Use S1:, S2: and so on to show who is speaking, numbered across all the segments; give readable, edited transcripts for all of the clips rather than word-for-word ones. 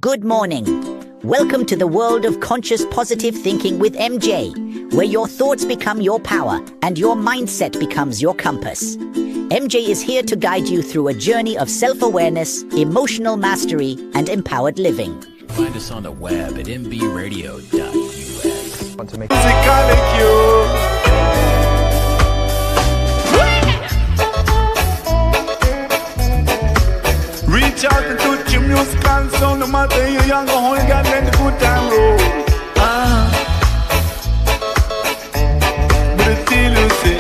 S1: Good morning. Welcome to the world of conscious positive thinking with MJ, where your thoughts become your power and your mindset becomes your compass. MJ is here to guide you through a journey of self-awareness, emotional mastery, and empowered living.
S2: Find us on the web at mbradio.us.
S3: Want to make
S4: reach out and touch your music and sound. No matter you young or old, God let the good time roll. But until you say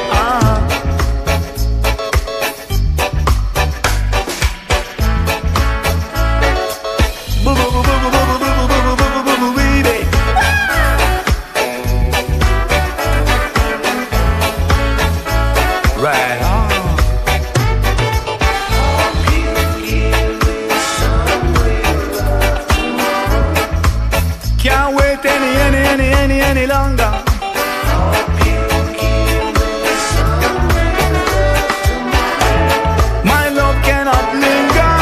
S4: right on. Can't wait any longer. My love cannot linger.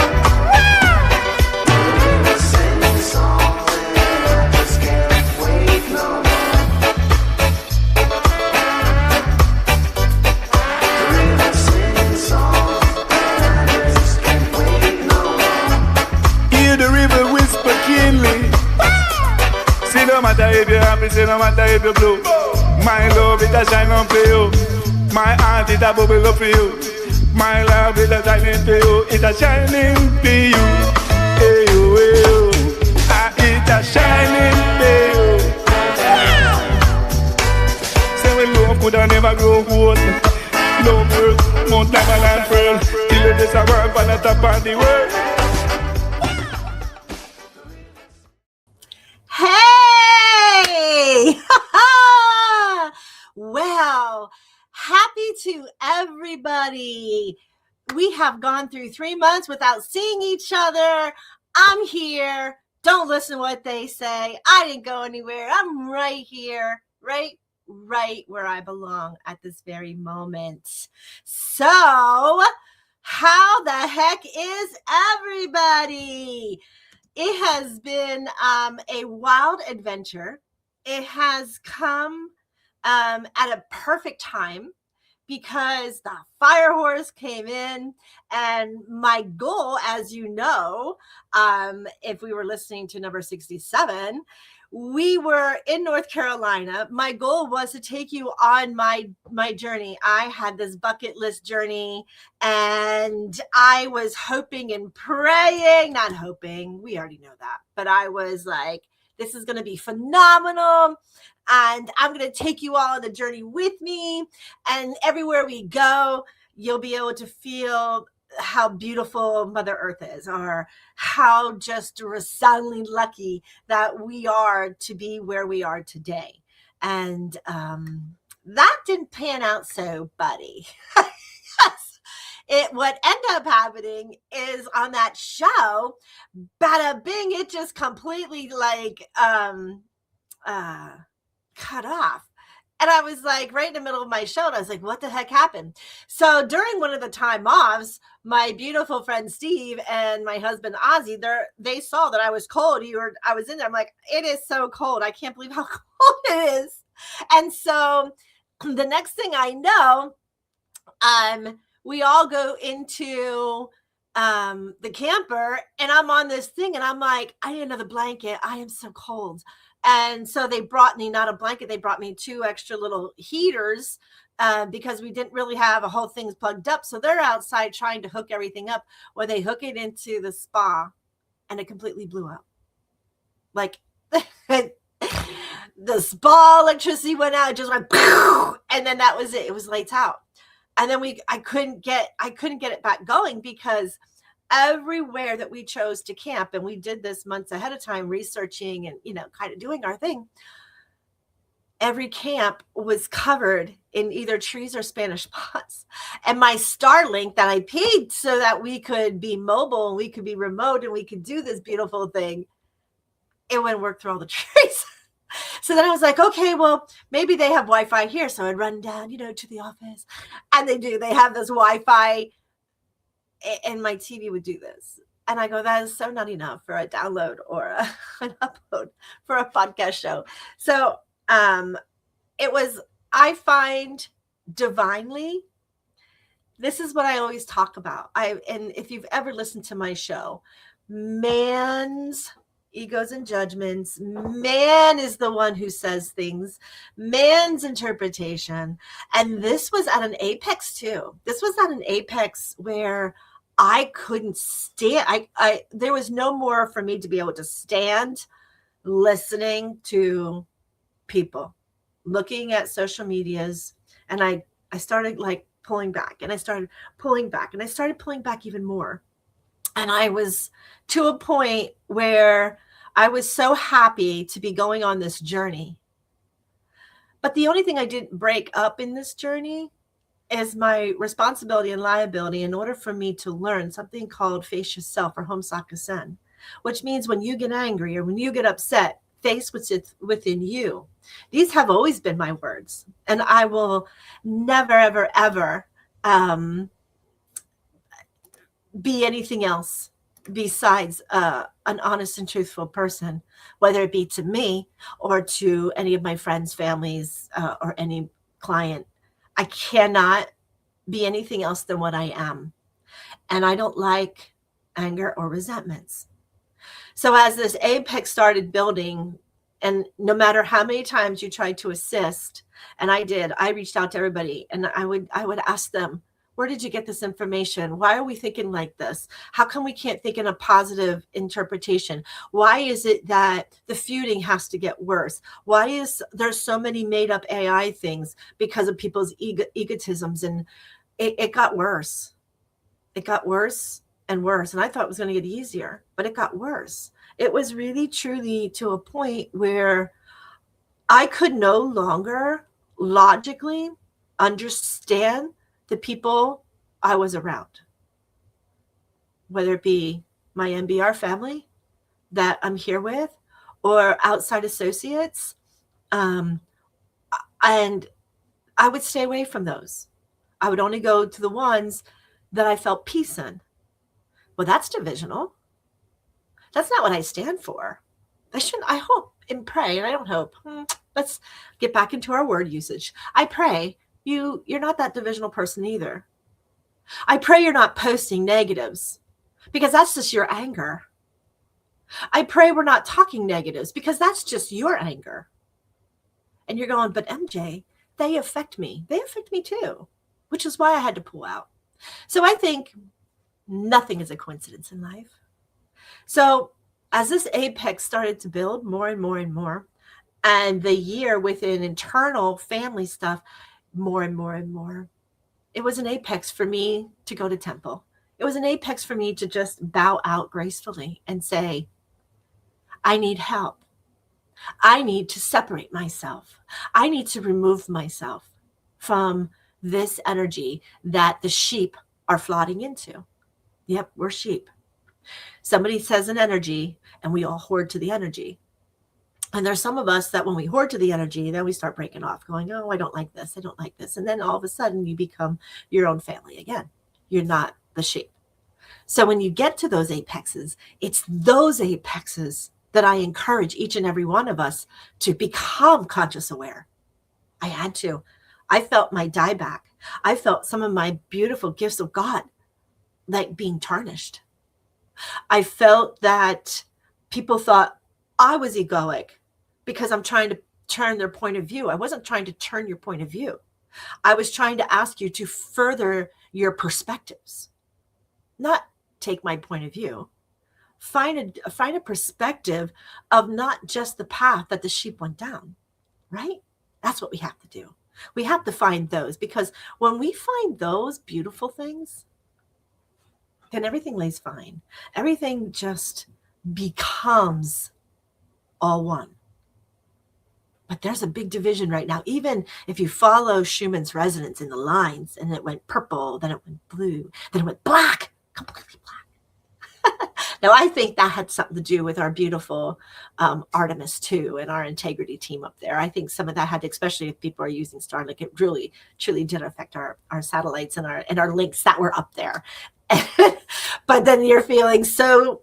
S4: Hear the river whisper keenly. See no matter if you're happy, see no matter if you're blue. My love it a shine on for you. My heart it a bubble up for you. My love it a shining for you. It a shining for you. Hey you, hey you. It a shining for you. Say when love could have never grow old. Love worth more diamond and pearl. Till it is a work on the top of the world.
S5: Hey! Well, happy to everybody. We have gone through 3 months without seeing each other. I'm here. Don't listen to what they say. I didn't go anywhere. I'm right here, right where I belong at this very moment. So, how the heck is everybody? It has been a wild adventure. It has come at a perfect time because the fire horse came in, and my goal, as you know, if we were listening to number 67, we were in North Carolina. My goal was to take you on my journey. I had this bucket list journey, and I was hoping and praying, not hoping, we already know that, but I was like, this is going to be phenomenal, and I'm going to take you all on the journey with me, and everywhere we go, you'll be able to feel how beautiful Mother Earth is, or how just resoundingly lucky that we are to be where we are today. And that didn't pan out so, buddy. What ended up happening is on that show, bada bing, it just completely cut off. And I was like right in the middle of my show, and I was like, what the heck happened? So during one of the time offs, my beautiful friend Steve and my husband Ozzy, they saw that I was cold. I was in there. I'm like, it is so cold. I can't believe how cold it is. And so the next thing I know, we all go into the camper, and I'm on this thing, and I'm like, I need another blanket. I am so cold. And so they brought me not a blanket. They brought me 2 extra little heaters because we didn't really have a whole thing plugged up. So they're outside trying to hook everything up, where they hook it into the spa, and it completely blew up. Like the spa electricity went out, it just went, and then that was it. It was lights out. And then I couldn't get it back going, because everywhere that we chose to camp, and we did this months ahead of time, researching and, kind of doing our thing, every camp was covered in either trees or Spanish moss. And my Starlink that I paid so that we could be mobile and we could be remote and we could do this beautiful thing, it wouldn't work through all the trees. So then I was like, okay, well, maybe they have Wi-Fi here. So I'd run down, to the office, and they have this Wi-Fi, and my TV would do this. And I go, that is so not enough for a download or an upload for a podcast show. So I find divinely, this is what I always talk about. And if you've ever listened to my show, man's egos and judgments, man is the one who says things, man's interpretation. And this was at an apex too. This was at an apex where I couldn't stand. There was no more for me to be able to stand listening to people, looking at social medias. And I started like pulling back, and I started pulling back, and I started pulling back even more. And I was to a point where I was so happy to be going on this journey. But the only thing I didn't break up in this journey is my responsibility and liability in order for me to learn something called face yourself, or Homsakusen, which means when you get angry or when you get upset, face what's within you. These have always been my words, and I will never, ever, ever be anything else besides an honest and truthful person, whether it be to me or to any of my friends, families, or any client. I cannot be anything else than what I am. And I don't like anger or resentments. So as this apex started building, and no matter how many times you tried to assist, and I did, I reached out to everybody, and I would ask them, where did you get this information? Why are we thinking like this? How come we can't think in a positive interpretation? Why is it that the feuding has to get worse? Why is there so many made up AI things because of people's egotisms? And it got worse. It got worse and worse. And I thought it was going to get easier, but it got worse. It was really, truly to a point where I could no longer logically understand the people I was around, whether it be my MBR family that I'm here with or outside associates. And I would stay away from those. I would only go to the ones that I felt peace in. Well, that's divisional. That's not what I stand for. I hope and pray, and I don't hope. Let's get back into our word usage. I pray you're not that divisional person either. I pray you're not posting negatives, because that's just your anger. I pray we're not talking negatives, because that's just your anger. And you're going, but MJ, they affect me. They affect me too, which is why I had to pull out. So I think nothing is a coincidence in life. So as this apex started to build more and more and more, and the year within internal family stuff, more and more and more, it was an apex for me to go to temple. It was an apex for me to just bow out gracefully and say, I need help. I need to separate myself. I need to remove myself from this energy that the sheep are flooding into. Yep, we're sheep. Somebody says an energy, and we all hoard to the energy. And there's some of us that when we hoard to the energy, then we start breaking off, going, oh, I don't like this. I don't like this. And then all of a sudden you become your own family again. You're not the sheep. So when you get to those apexes, it's those apexes that I encourage each and every one of us to become conscious aware. I had to. I felt my dieback. I felt some of my beautiful gifts of God like being tarnished. I felt that people thought I was egoic because I'm trying to turn their point of view. I wasn't trying to turn your point of view. I was trying to ask you to further your perspectives, not take my point of view. Find a perspective of not just the path that the sheep went down, right? That's what we have to do. We have to find those, because when we find those beautiful things, then everything lays fine. Everything just becomes all one. But there's a big division right now. Even if you follow Schumann's resonance in the lines, and it went purple, then it went blue, then it went black, completely black. Now, I think that had something to do with our beautiful Artemis 2 and our integrity team up there. I think some of that had, especially if people are using Starlink, it really, truly did affect our satellites and our links that were up there. But then you're feeling so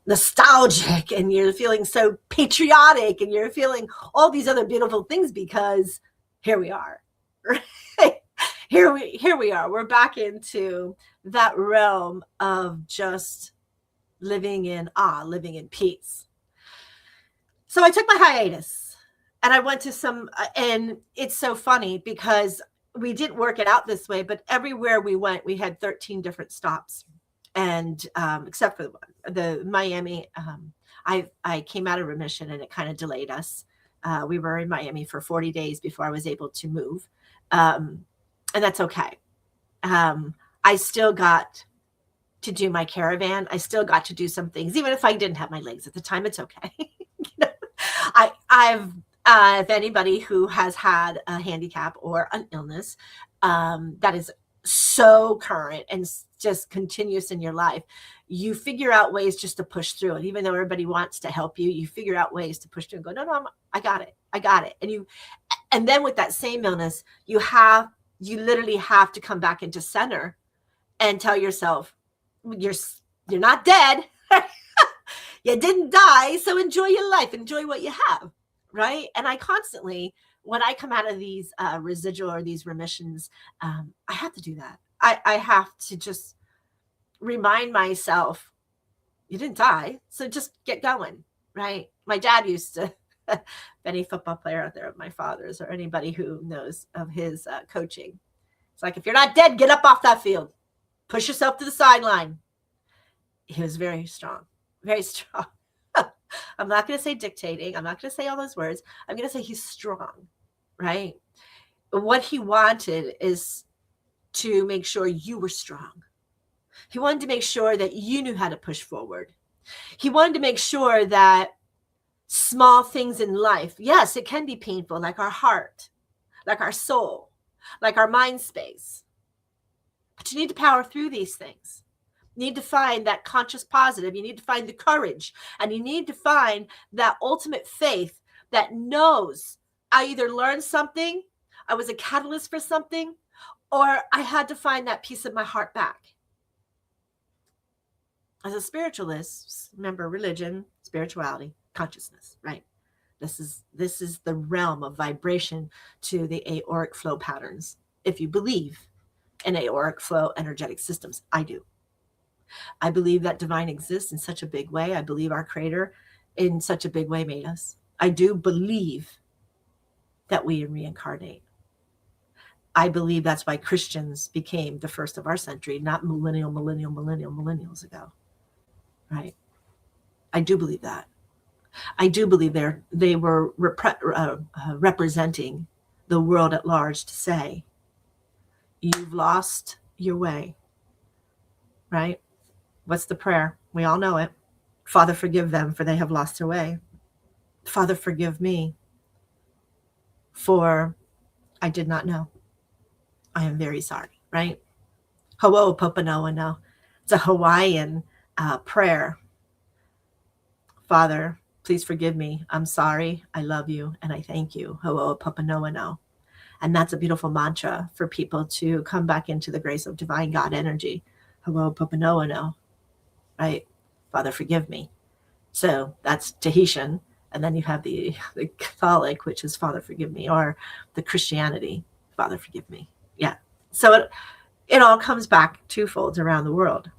S5: nostalgic, and you're feeling so patriotic, and you're feeling all these other beautiful things because here we are. Right? Here we are. We're back into that realm of just living in awe, living in peace. So I took my hiatus and I went to some, and it's so funny because we didn't work it out this way, but everywhere we went, we had 13 different stops. And except for the Miami, I came out of remission and it kind of delayed us. We were in Miami for 40 days before I was able to move. And that's okay. I still got to do my caravan. I still got to do some things, even if I didn't have my legs at the time. It's okay. You know, I've if anybody who has had a handicap or an illness that is so current and just continuous in your life, you figure out ways just to push through it. Even though everybody wants to help you, you figure out ways to push through and go, no, I got it. And then with that same illness, you literally have to come back into center and tell yourself, you're not dead. You didn't die. So enjoy your life, enjoy what you have. Right. And I constantly, when I come out of these residual or these remissions, I have to do that. I have to just remind myself, you didn't die, so just get going, right? My dad used to, any football player out there of my father's or anybody who knows of his coaching, it's like, if you're not dead, get up off that field, push yourself to the sideline. He was very strong, very strong. I'm not going to say dictating. I'm not going to say all those words. I'm going to say he's strong, right? What he wanted is to make sure you were strong. He wanted to make sure that you knew how to push forward. He wanted to make sure that small things in life, yes, it can be painful, like our heart, like our soul, like our mind space. But you need to power through these things. You need to find that conscious positive. You need to find the courage, and you need to find that ultimate faith that knows I either learned something, I was a catalyst for something, or I had to find that piece of my heart back. As a spiritualist, remember religion, spirituality, consciousness, right? This is the realm of vibration to the aoric flow patterns. If you believe in aoric flow energetic systems, I do. I believe that divine exists in such a big way. I believe our creator in such a big way made us. I do believe that we reincarnate. I believe that's why Christians became the first of our century, not millennials ago, right? I do believe that. I do believe they were representing the world at large to say, you've lost your way, right? What's the prayer? We all know it. Father, forgive them, for they have lost their way. Father, forgive me, for I did not know. I am very sorry, right? Ho'oponopono no. It's a Hawaiian prayer. Father, please forgive me. I'm sorry. I love you. And I thank you. Ho'oponopono no. And that's a beautiful mantra for people to come back into the grace of divine God energy. Ho'oponopono no. Right? Father, forgive me. So that's Tahitian. And then you have the Catholic, which is Father, forgive me, or the Christianity, Father, forgive me. Yeah. So it all comes back twofold around the world.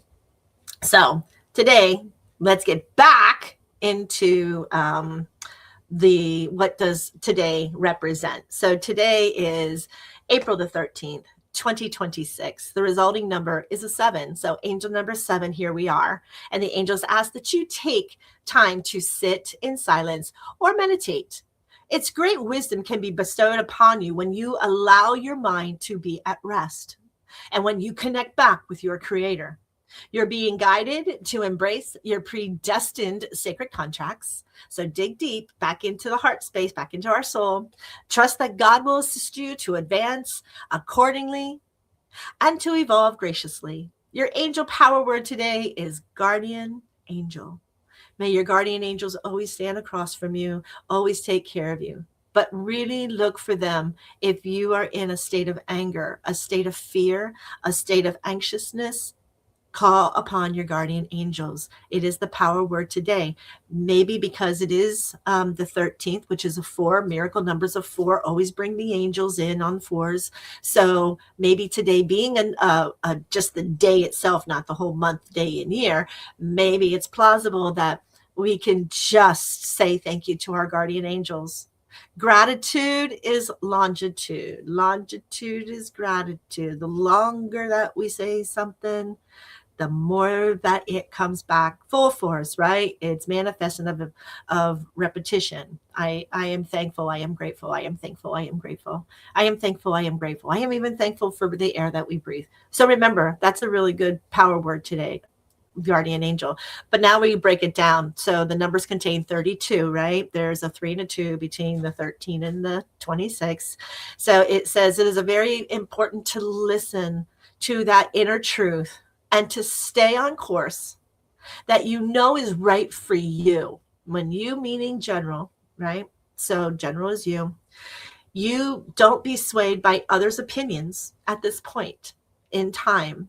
S5: So today, let's get back into what does today represent. So today is April the 13th. 2026. The resulting number is a 7. So angel number 7, here we are. And the angels ask that you take time to sit in silence or meditate. Its great wisdom can be bestowed upon you when you allow your mind to be at rest and when you connect back with your creator. You're being guided to embrace your predestined sacred contracts. So dig deep back into the heart space, back into our soul. Trust that God will assist you to advance accordingly and to evolve graciously. Your angel power word today is guardian angel. May your guardian angels always stand across from you, always take care of you. But really look for them if you are in a state of anger, a state of fear, a state of anxiousness. Call upon your guardian angels. It is the power word today. Maybe because it is the 13th, which is a 4. Miracle numbers of 4 always bring the angels in on 4s. So maybe today being just the day itself, not the whole month, day, and year, maybe it's plausible that we can just say thank you to our guardian angels. Gratitude is longitude. Longitude is gratitude. The longer that we say something, the more that it comes back full force, right? It's manifestation of repetition. I am thankful. I am grateful. I am thankful. I am grateful. I am thankful. I am grateful. I am even thankful for the air that we breathe. So remember, that's a really good power word today, guardian angel. But now we break it down. So the numbers contain 32, right? There's a 3 and a 2 between the 13 and the 26. So it says it is a very important to listen to that inner truth and to stay on course that you know is right for you. When you, meaning general, right? So general is you. You don't be swayed by others' opinions at this point in time.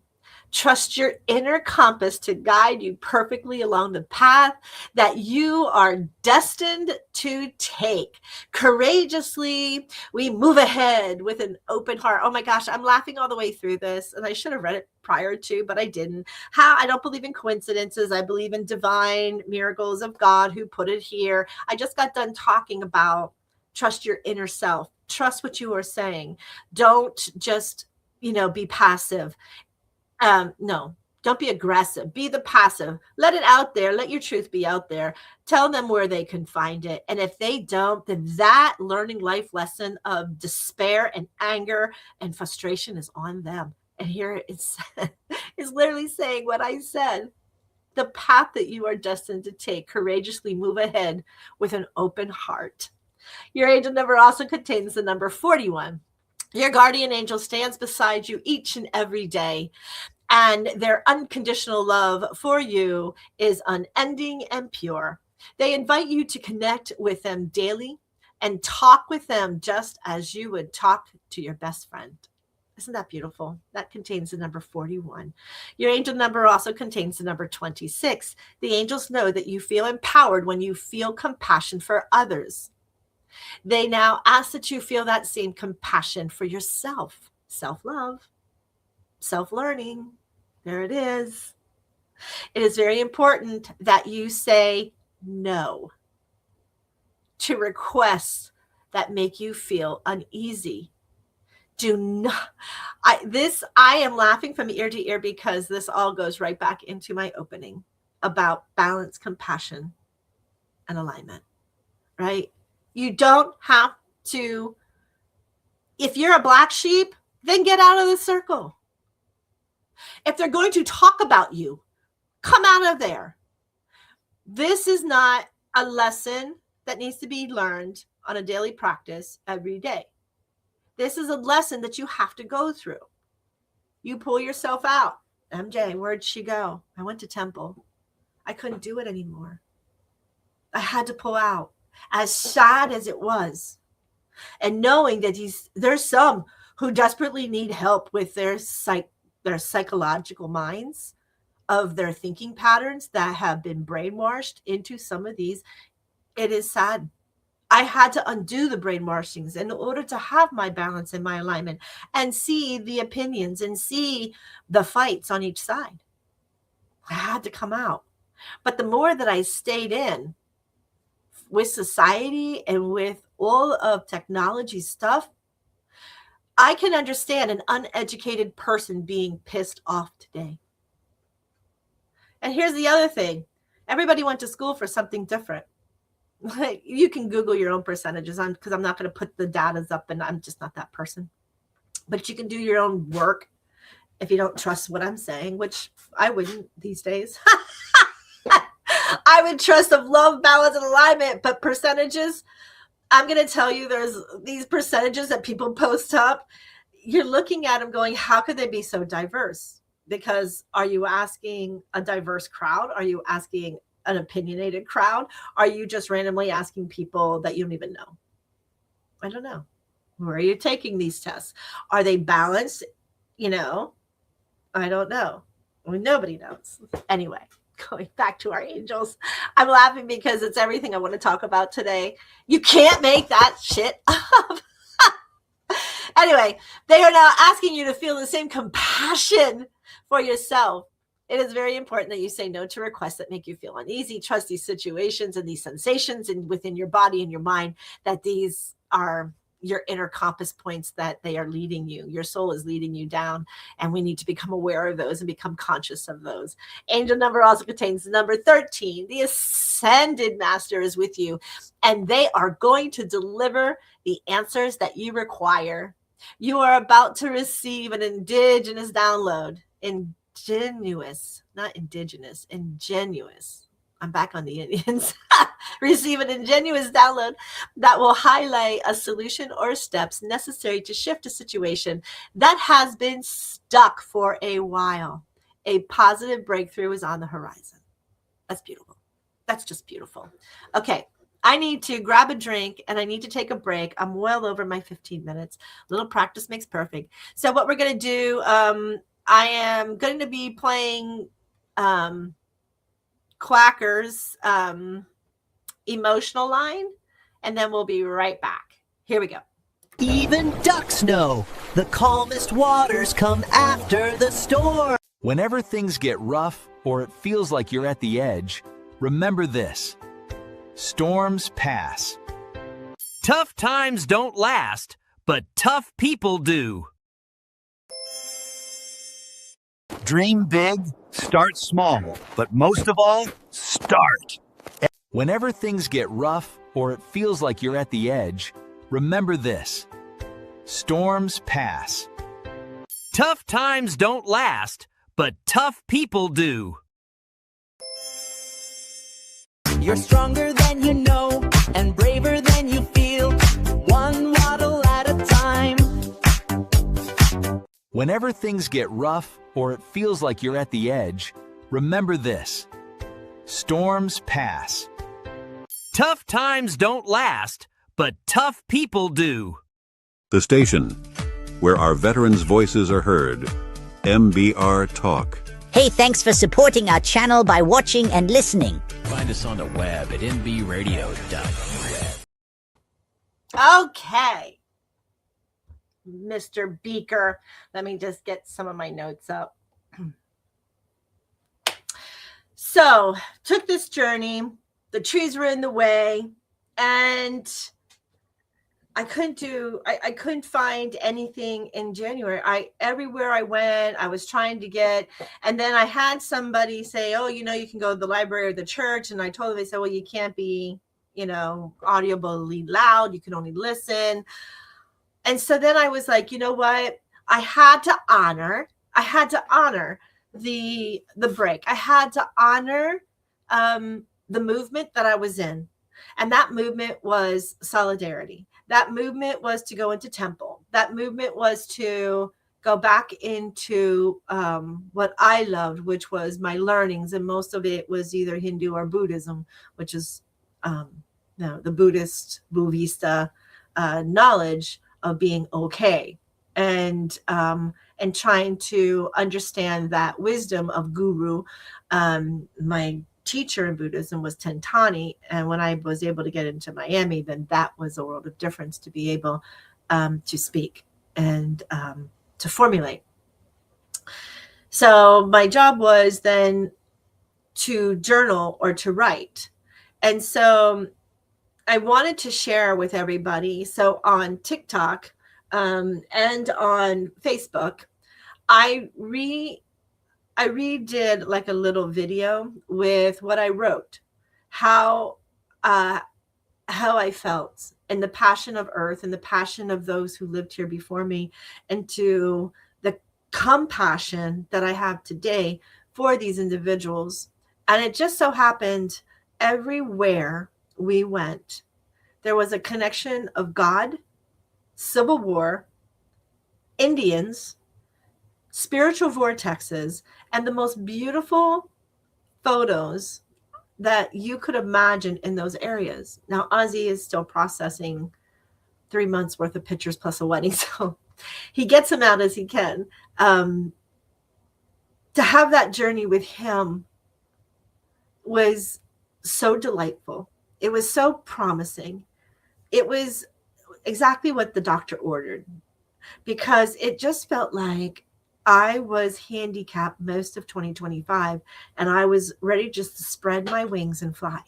S5: Trust your inner compass to guide you perfectly along the path that you are destined to take. Courageously, we move ahead with an open heart. Oh my gosh, I'm laughing all the way through this, and I should have read it prior to, but I didn't. I don't believe in coincidences. I believe in divine miracles of God who put it here. I just got done talking about trust your inner self. Trust what you are saying. Don't just, be passive. No, don't be aggressive. Be the passive. Let it out there. Let your truth be out there. Tell them where they can find it. And if they don't, then that learning life lesson of despair and anger and frustration is on them. And here it's literally saying what I said. The path that you are destined to take, courageously move ahead with an open heart. Your angel number also contains the number 41. Your guardian angel stands beside you each and every day, and their unconditional love for you is unending and pure. They invite you to connect with them daily and talk with them just as you would talk to your best friend. Isn't that beautiful? That contains the number 41. Your angel number also contains the number 26. The angels know that you feel empowered when you feel compassion for others. They now ask that you feel that same compassion for yourself. Self-love, self-learning. There it is. It is very important that you say no to requests that make you feel uneasy. Do not. I am laughing from ear to ear because this all goes right back into my opening about balance, compassion, and alignment, right? You don't have to. If you're a black sheep, then get out of the circle. If they're going to talk about you, come out of there. This is not a lesson that needs to be learned on a daily practice every day. This is a lesson that you have to go through. You pull yourself out. MJ, where'd she go? I went to temple. I couldn't do it anymore. I had to pull out. As sad as it was. And knowing that there's some who desperately need help with their psychological minds, of their thinking patterns that have been brainwashed into some of these. It is sad. I had to undo the brainwashings in order to have my balance and my alignment and see the opinions and see the fights on each side. I had to come out. But the more that I stayed in with society and with all of technology stuff, I can understand an uneducated person being pissed off today. And here's the other thing. Everybody went to school for something different. You can Google your own percentages because I'm not going to put the datas up, and I'm just not that person. But you can do your own work if you don't trust what I'm saying, which I wouldn't these days. I would trust of love, balance, and alignment, but percentages, I'm going to tell you, there's these percentages that people post up. You're looking at them going, how could they be so diverse? Because are you asking a diverse crowd? Are you asking an opinionated crowd? Are you just randomly asking people that you don't even know? I don't know. Where are you taking these tests? Are they balanced? I don't know. Well, nobody knows. Anyway, going back to our angels, I'm laughing because it's everything I want to talk about today. You can't make that shit up. Anyway, they are now asking you to feel the same compassion for yourself. It is very important that you say no to requests that make you feel uneasy. Trust these situations and these sensations and within your body and your mind, that these are your inner compass points, that they are leading you. Your soul is leading you down, and we need to become aware of those and become conscious of those. Angel number also contains the number 13. The ascended master is with you, and they are going to deliver the answers that you require. You are about to receive an indigenous download. Ingenuous, not indigenous, ingenuous. I'm back on the Indians. Receive an ingenuous download that will highlight a solution or steps necessary to shift a situation that has been stuck for a while. A positive breakthrough is on the horizon. That's beautiful. That's just beautiful. Okay. I need to grab a drink and I need to take a break. I'm well over my 15 minutes. Little practice makes perfect. So what we're going to do, I am going to be playing Quacker's emotional line, and then we'll be right back. Here we go.
S3: Even ducks know the calmest waters come after the storm.
S2: Whenever things get rough or it feels like you're at the edge, remember this: storms pass. Tough times don't last, but tough people do.
S6: Dream big, start small, but most of all, start.
S2: Whenever things get rough or it feels like you're at the edge, remember this: storms pass. Tough times don't last, but tough people do.
S3: You're stronger than you know and braver than you feel. One waddle at a time.
S2: Whenever things get rough or it feels like you're at the edge, remember this: storms pass. Tough times don't last, but tough people do.
S7: The station where our veterans' voices are heard. MBR Talk.
S1: Hey, thanks for supporting our channel by watching and listening.
S2: Find us on the web at mbradio.net.
S5: Okay. Mr. Beaker. Let me just get some of my notes up. So, took this journey. The trees were in the way, and I couldn't find anything in January. Everywhere I went, I was trying to get, and then I had somebody say, oh, you can go to the library or the church. And I told them, they said, well, you can't be, audibly loud. You can only listen. And so then I was like, you know what? I had to honor the break. I had to honor the movement that I was in. And that movement was solidarity. That movement was to go into temple. That movement was to go back into what I loved, which was my learnings. And most of it was either Hindu or Buddhism, which is the Buddhist, Buddhista knowledge of being okay. And trying to understand that wisdom of guru. My teacher in Buddhism was Tentani. And when I was able to get into Miami, then that was a world of difference to be able to speak and to formulate. So my job was then to journal or to write. And so I wanted to share with everybody. So on TikTok and on Facebook, I redid like a little video with what I wrote, how I felt, and the passion of Earth and the passion of those who lived here before me, and to the compassion that I have today for these individuals. And it just so happened everywhere we went, there was a connection of God, Civil War, Indians, spiritual vortexes, and the most beautiful photos that you could imagine in those areas. Now, Ozzy is still processing 3 months worth of pictures plus a wedding, so he gets them out as he can. To to have that journey with him was so delightful. It was so promising. It was exactly what the doctor ordered, because it just felt like I was handicapped most of 2025 and I was ready just to spread my wings and fly.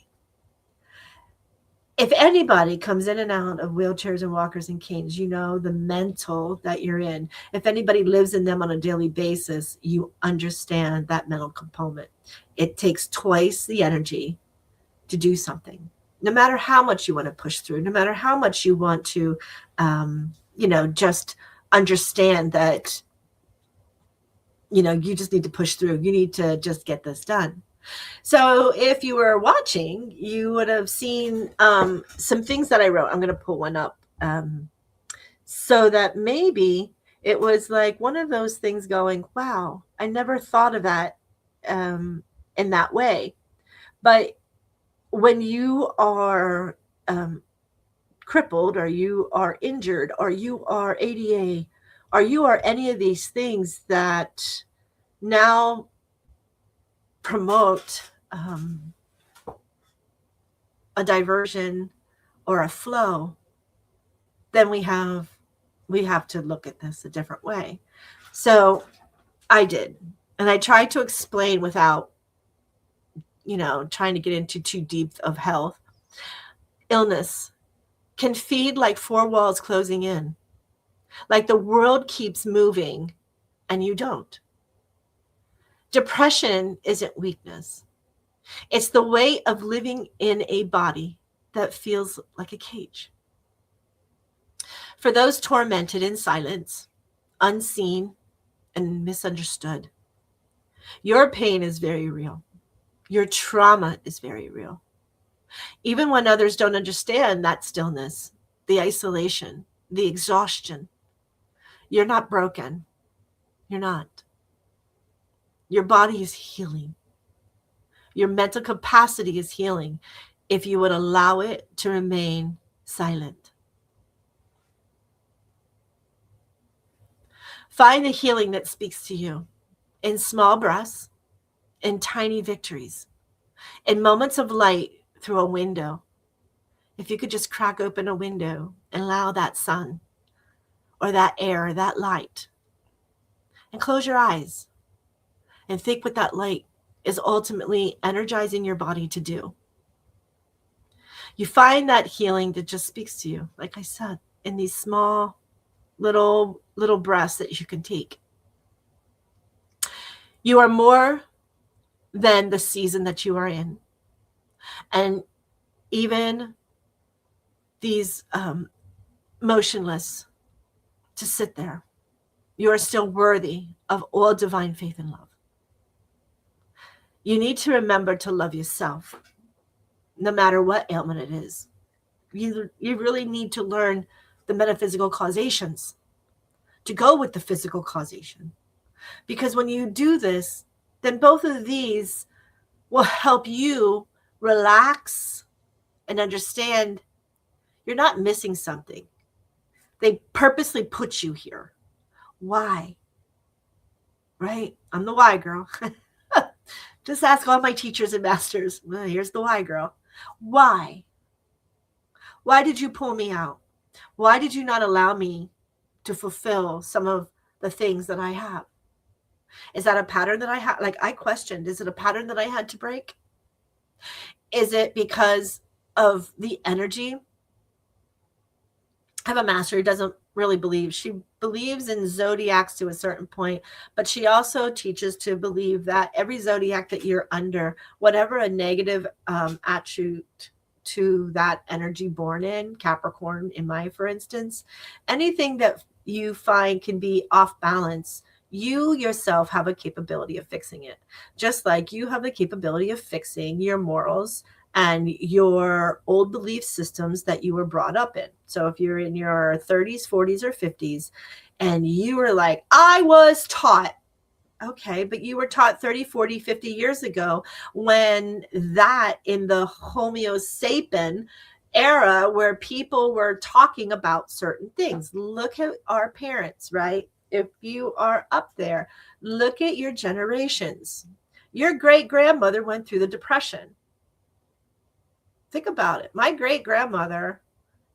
S5: If anybody comes in and out of wheelchairs and walkers and canes, you know the mental that you're in. If anybody lives in them on a daily basis, you understand that mental component. It takes twice the energy to do something. No matter how much you want to push through, no matter how much you want to, just understand that, you just need to push through. You need to just get this done. So if you were watching, you would have seen some things that I wrote. I'm going to pull one up so that maybe it was like one of those things going, wow, I never thought of that in that way. But when you are crippled, or you are injured, or you are ADA, or you are any of these things that now promote a diversion or a flow, then we have to look at this a different way. So I did, and I tried to explain without trying to get into too deep of health. Illness can feed like four walls closing in, like the world keeps moving and you don't. Depression isn't weakness. It's the way of living in a body that feels like a cage. For those tormented in silence, unseen, and misunderstood, your pain is very real. Your trauma is very real. Even when others don't understand that stillness, the isolation, the exhaustion, you're not broken. You're not. Your body is healing. Your mental capacity is healing if you would allow it to remain silent. Find the healing that speaks to you in small breaths, in tiny victories, in moments of light through a window. If you could just crack open a window and allow that sun or that air or that light, and close your eyes and think what that light is ultimately energizing your body to do. You find that healing that just speaks to you, like I said, in these small little breaths that you can take. You are more than the season that you are in. And even these motionless, to sit there, you are still worthy of all divine faith and love. You need to remember to love yourself, no matter what ailment it is. You really need to learn the metaphysical causations to go with the physical causation. Because when you do this, then both of these will help you relax and understand you're not missing something. They purposely put you here. Why? Right? I'm the why girl. Just ask all my teachers and masters. Well, here's the why girl. Why? Why did you pull me out? Why did you not allow me to fulfill some of the things that I have? Is that a pattern that I have? Like, I questioned, is it a pattern that I had to break? Is it because of the energy? I have a master who doesn't really believe. She believes in zodiacs to a certain point, but she also teaches to believe that every zodiac that you're under, whatever a negative attribute to that energy born in, Capricorn in my, for instance, anything that you find can be off balance, you yourself have a capability of fixing it. Just like you have the capability of fixing your morals and your old belief systems that you were brought up in. So if you're in your 30s, 40s, or 50s, and you were like, I was taught, okay, but you were taught 30, 40, 50 years ago, when that in the Homo sapien era where people were talking about certain things. Look at our parents, right? if you are up there, look at your generations. Your great-grandmother went through the Depression. Think about it. My great-grandmother,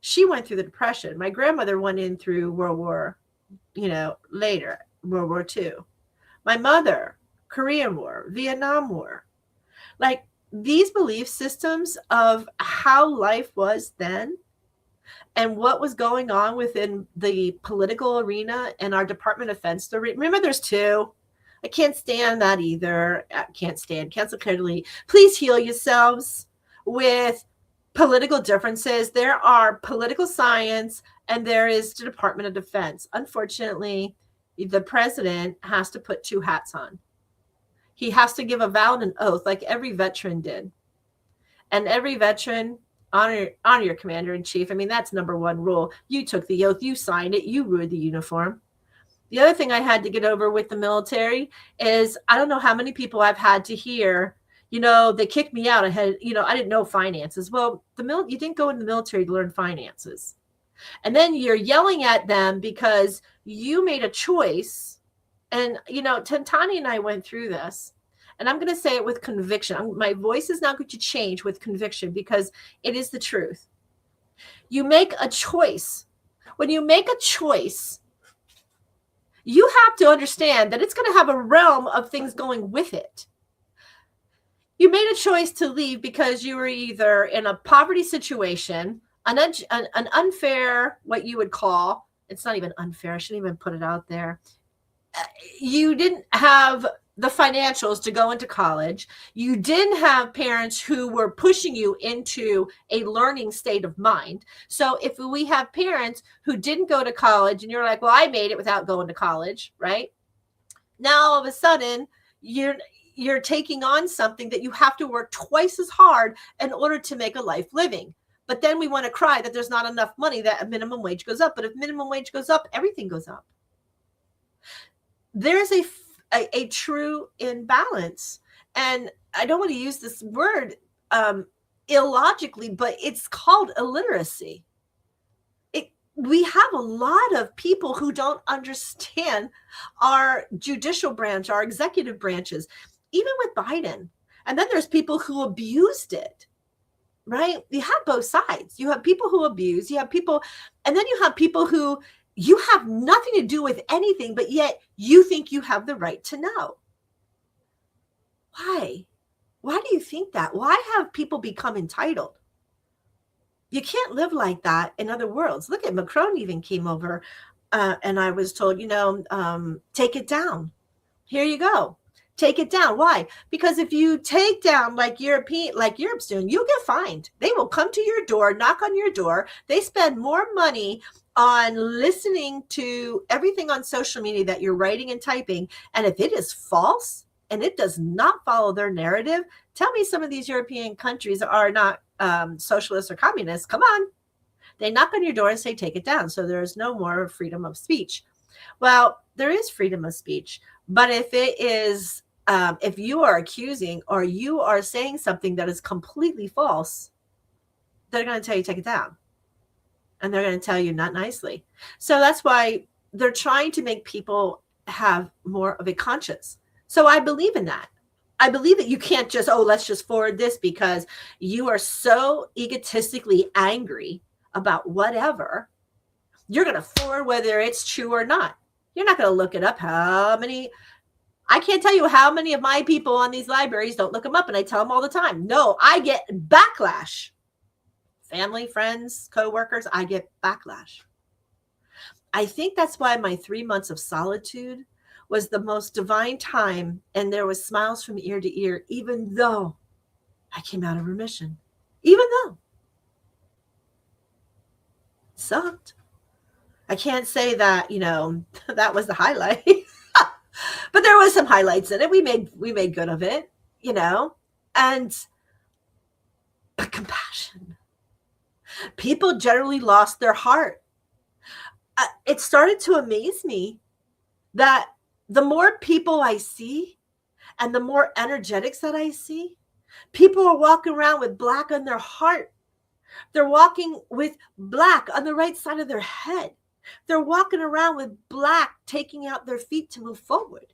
S5: she went through the Depression. My grandmother went in through World War, later, World War II. My mother, Korean War, Vietnam War. Like, these belief systems of how life was then and what was going on within the political arena and our Department of Defense. Remember, there's two. I can't stand that either. I can't stand cancel clearly. Please heal yourselves with political differences. There are political science and there is the Department of Defense. Unfortunately, the president has to put two hats on. He has to give a vow and an oath like every veteran did. And every veteran, honor your commander-in-chief. I mean, that's number one rule. You took the oath, you signed it, you wore the uniform. The other thing I had to get over with the military is I don't know how many people I've had to hear, they kicked me out. I didn't know finances. Well, you didn't go in the military to learn finances. And then you're yelling at them because you made a choice. And, Tantani and I went through this. And I'm going to say it with conviction. My voice is not going to change with conviction because it is the truth. You make a choice. When you make a choice, you have to understand that it's going to have a realm of things going with it. You made a choice to leave because you were either in a poverty situation, an unfair, what you would call, it's not even unfair, I shouldn't even put it out there. You didn't have the financials to go into college. You didn't have parents who were pushing you into a learning state of mind. So if we have parents who didn't go to college and you're like, well, I made it without going to college, right? Now all of a sudden you're taking on something that you have to work twice as hard in order to make a life living. But then we want to cry that there's not enough money, that a minimum wage goes up. But if minimum wage goes up, everything goes up. There's a true imbalance. And I don't want to use this word illogically, but it's called illiteracy. We have a lot of people who don't understand our judicial branch, our executive branches, even with Biden. And then there's people who abused it, right? You have both sides. You have people who abuse, you have people, and then you have people who you have nothing to do with anything, but yet you think you have the right to know. Why? Why do you think that? Why have people become entitled? You can't live like that in other worlds. Look at Macron even came over and I was told, take it down. Here you go. Take it down. Why? Because if you take down like Europe's doing, you'll get fined. They will come to your door, knock on your door. They spend more money on listening to everything on social media that you're writing and typing. And if it is false and it does not follow their narrative, tell me some of these European countries are not socialists or communists. Come on. They knock on your door and say, take it down. So there's no more freedom of speech. Well, there is freedom of speech. But if it is, if you are accusing or you are saying something that is completely false, they're going to tell you, take it down. And they're going to tell you not nicely. So that's why they're trying to make people have more of a conscience. So I believe in that. I believe that you can't just, let's just forward this because you are so egotistically angry about whatever. You're going to forward whether it's true or not. You're not going to look it up. I can't tell you how many of my people on these libraries don't look them up, and I tell them all the time. No, I get backlash. Family, friends, coworkers, I get backlash. I think that's why my 3 months of solitude was the most divine time, and there was smiles from ear to ear, even though I came out of remission. Even though. It sucked. I can't say that, that was the highlight. But there was some highlights in it. We made good of it, but compassion. People generally lost their heart. It started to amaze me that the more people I see and the more energetics that I see, people are walking around with black on their heart. They're walking with black on the right side of their head. They're walking around with black, taking out their feet to move forward.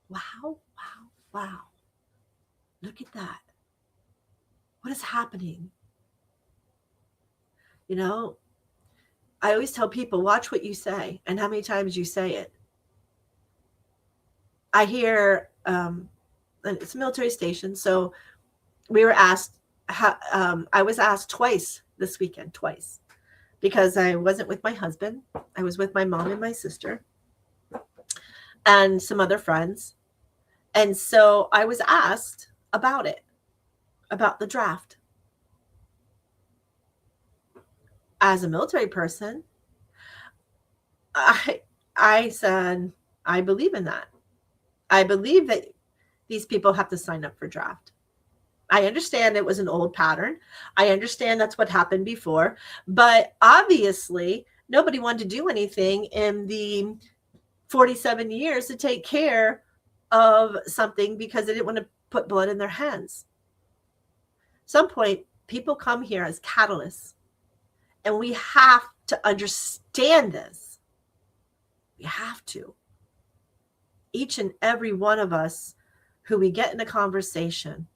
S5: Wow, wow, wow. Look at that. What is happening? You know, I always tell people, watch what you say and how many times you say it. I hear, it's a military station, so we were asked, I was asked twice this weekend, twice, because I wasn't with my husband. I was with my mom and my sister and some other friends. And so I was asked about it, about the draft. As a military person, I said, I believe in that. I believe that these people have to sign up for draft. I understand it was an old pattern. I understand that's what happened before. But obviously, nobody wanted to do anything in the 47 years to take care of something because they didn't want to put blood in their hands. At some point, people come here as catalysts. And we have to understand this. We have to. Each and every one of us who we get in a conversation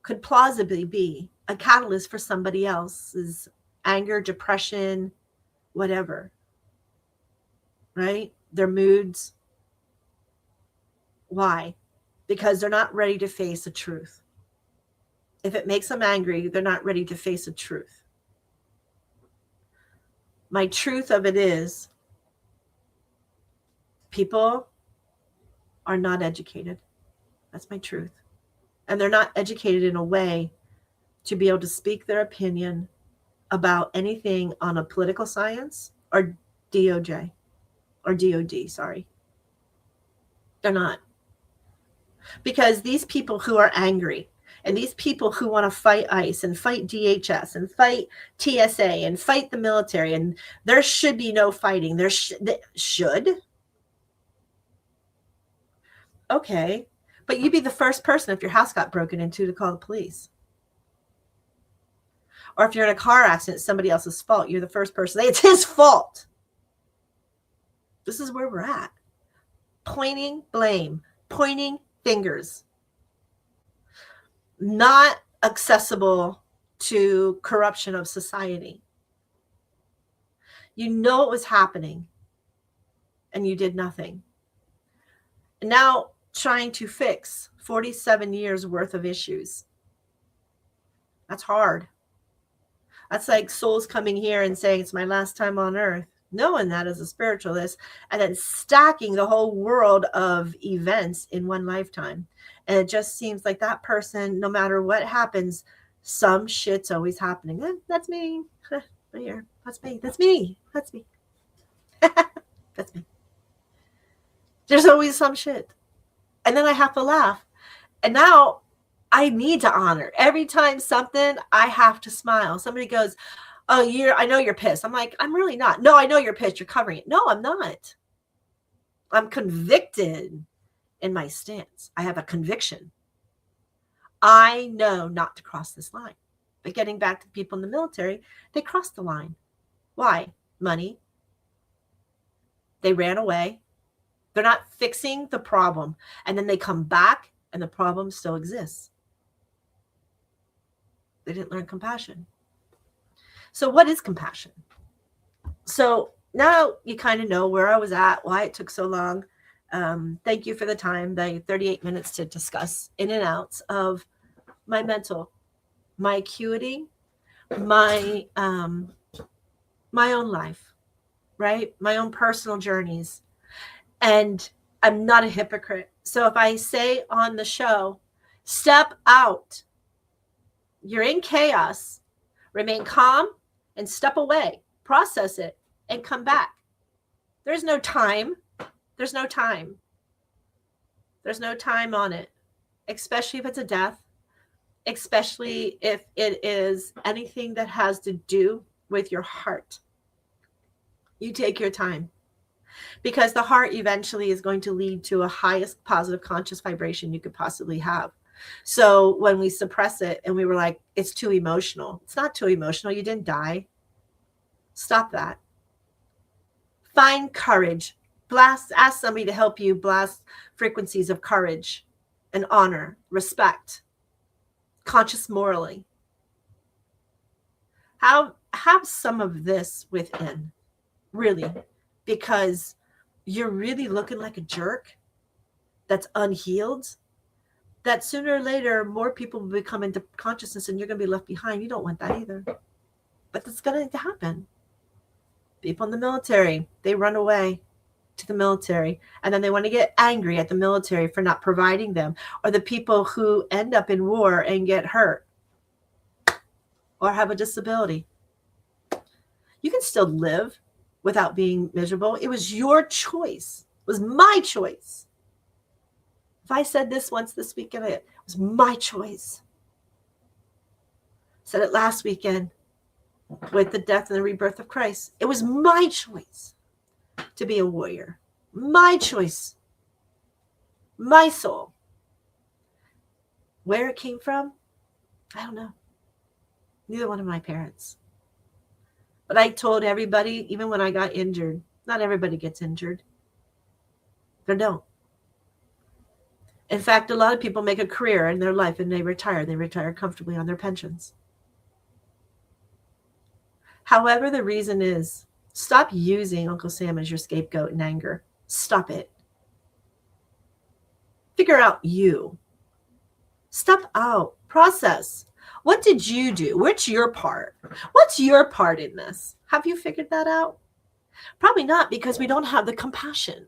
S5: could plausibly be a catalyst for somebody else's anger, depression, whatever. Right? Their moods. Why? Because they're not ready to face the truth. If it makes them angry, they're not ready to face the truth. My truth of it is, people are not educated. That's my truth. And they're not educated in a way to be able to speak their opinion about anything on a political science or DOJ or DOD, sorry. They're not. Because these people who are angry, and these people who want to fight ICE and fight DHS and fight TSA and fight the military, and there should be no fighting. There should. Okay. But you'd be the first person if your house got broken into to call the police. Or if you're in a car accident, it's somebody else's fault. You're the first person. It's his fault. This is where we're at. Pointing blame, pointing fingers. Not accessible to corruption of society. You know it was happening and you did nothing. And now trying to fix 47 years worth of issues. That's hard. That's like souls coming here and saying it's my last time on earth, knowing that as a spiritualist, and then stacking the whole world of events in one lifetime. And it just seems like that person, no matter what happens, some shit's always happening. That's me. Right here. That's me. That's me. That's me. That's me. There's always some shit. And then I have to laugh. And now I need to honor. Every time something, I have to smile. Somebody goes, oh, I know you're pissed. I'm like, I'm really not. No, I know you're pissed. You're covering it. No, I'm not. I'm convicted in my stance. I have a conviction. I know not to cross this line. But getting back to people in the military, they crossed the line. Why? Money. They ran away. They're not fixing the problem. And then they come back and the problem still exists. They didn't learn compassion. So what is compassion? So now you kind of know where I was at, why it took so long. Thank you for the time, the 38 minutes to discuss in and outs of my mental, my acuity, my own life, right? My own personal journeys. And I'm not a hypocrite. So if I say on the show, step out, you're in chaos, remain calm and step away, process it and come back. There's no time. There's no time. There's no time on it, especially if it's a death, especially if it is anything that has to do with your heart. You take your time. Because the heart eventually is going to lead to a highest positive conscious vibration you could possibly have. So when we suppress it and we were like, it's too emotional. It's not too emotional. You didn't die. Stop that. Find courage. Ask somebody to help you blast frequencies of courage and honor, respect, conscious morally. Have some of this within, really, because you're really looking like a jerk that's unhealed, that sooner or later more people will become into consciousness and you're going to be left behind. You don't want that either. But that's going to happen. People in the military, they run away to the military, and then they want to get angry at the military for not providing them, or the people who end up in war and get hurt or have a disability. You can still live without being miserable. It was your choice. It was my choice. If I said this once this weekend, it was my choice. I said it last weekend with the death and the rebirth of Christ. It was my choice to be a warrior. My choice. My soul. Where it came from, I don't know. Neither one of my parents. But I told everybody, even when I got injured, not everybody gets injured. They don't. In fact, a lot of people make a career in their life and they retire. They retire comfortably on their pensions. However, the reason is, stop using Uncle Sam as your scapegoat in anger. Stop it. Figure out you. Step out. Process. What did you do? What's your part? What's your part in this? Have you figured that out? Probably not, because we don't have the compassion.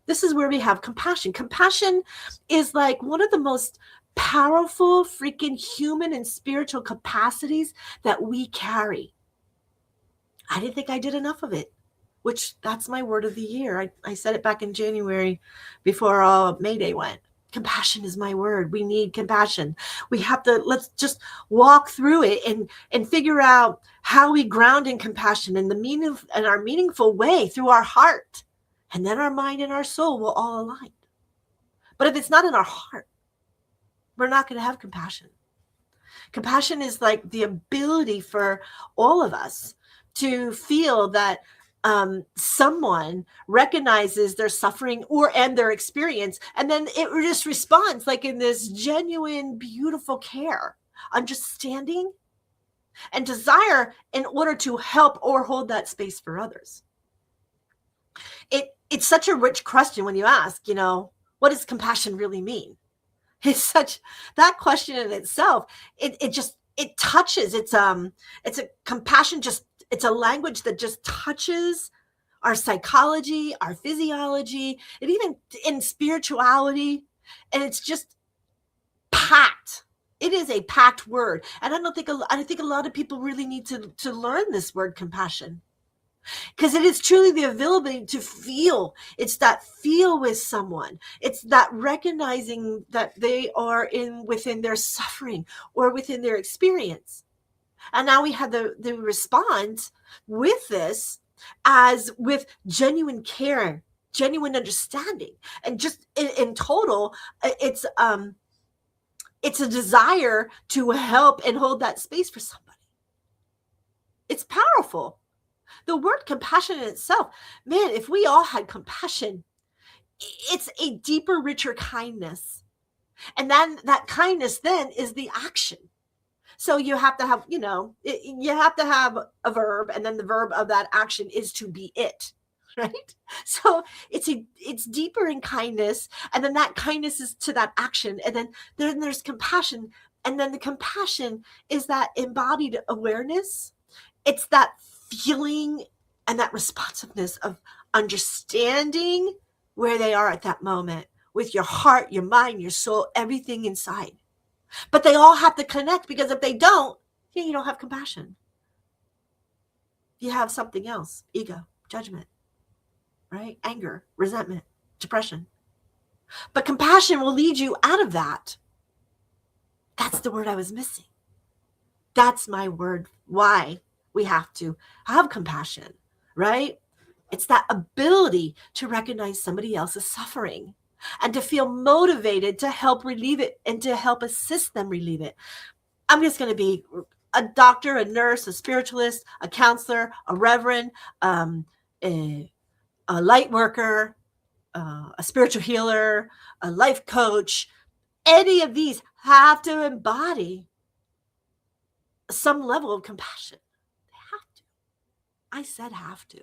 S5: This is where we have compassion. Compassion is like one of the most powerful freaking human and spiritual capacities that we carry. I didn't think I did enough of it, which that's my word of the year. I said it back in January before May Day went. Compassion is my word. We need compassion. We have to, let's just walk through it and figure out how we ground in compassion and our meaningful way through our heart. And then our mind and our soul will all align. But if it's not in our heart, we're not going to have compassion. Compassion is like the ability for all of us to feel that someone recognizes their suffering and their experience, and then it just responds like in this genuine, beautiful care, understanding, and desire in order to help or hold that space for others. It's such a rich question when you ask, what does compassion really mean? It's such, that question in itself, it touches, it's a compassion, it's a language that just touches our psychology, our physiology, and even in spirituality. And it's just packed. It is a packed word. And I think a lot of people really need to learn this word compassion, because it is truly the ability to feel. It's that feel with someone. It's that recognizing that they are within their suffering or within their experience. And now we have the response with this as with genuine care, genuine understanding, and just in total, it's a desire to help and hold that space for somebody. It's powerful. The word compassion in itself, man, if we all had compassion, it's a deeper, richer kindness. And then that kindness then is the action. So you have to have, you have to have a verb, and then the verb of that action is to be it, right? So it's deeper in kindness, and then that kindness is to that action, and then there's compassion, and then the compassion is that embodied awareness. It's that feeling and that responsiveness of understanding where they are at that moment with your heart, your mind, your soul, everything inside. But they all have to connect, because if they don't, you don't have compassion. You have something else: ego, judgment, right? Anger, resentment, depression. But compassion will lead you out of that. That's the word I was missing. That's my word. Why we have to have compassion, right? It's that ability to recognize somebody else's suffering and to feel motivated to help relieve it and to help assist them relieve it. I'm just going to be a doctor, a nurse, a spiritualist, a counselor, a reverend, a light worker, a spiritual healer, a life coach. Any of these have to embody some level of compassion. They have to. I said have to.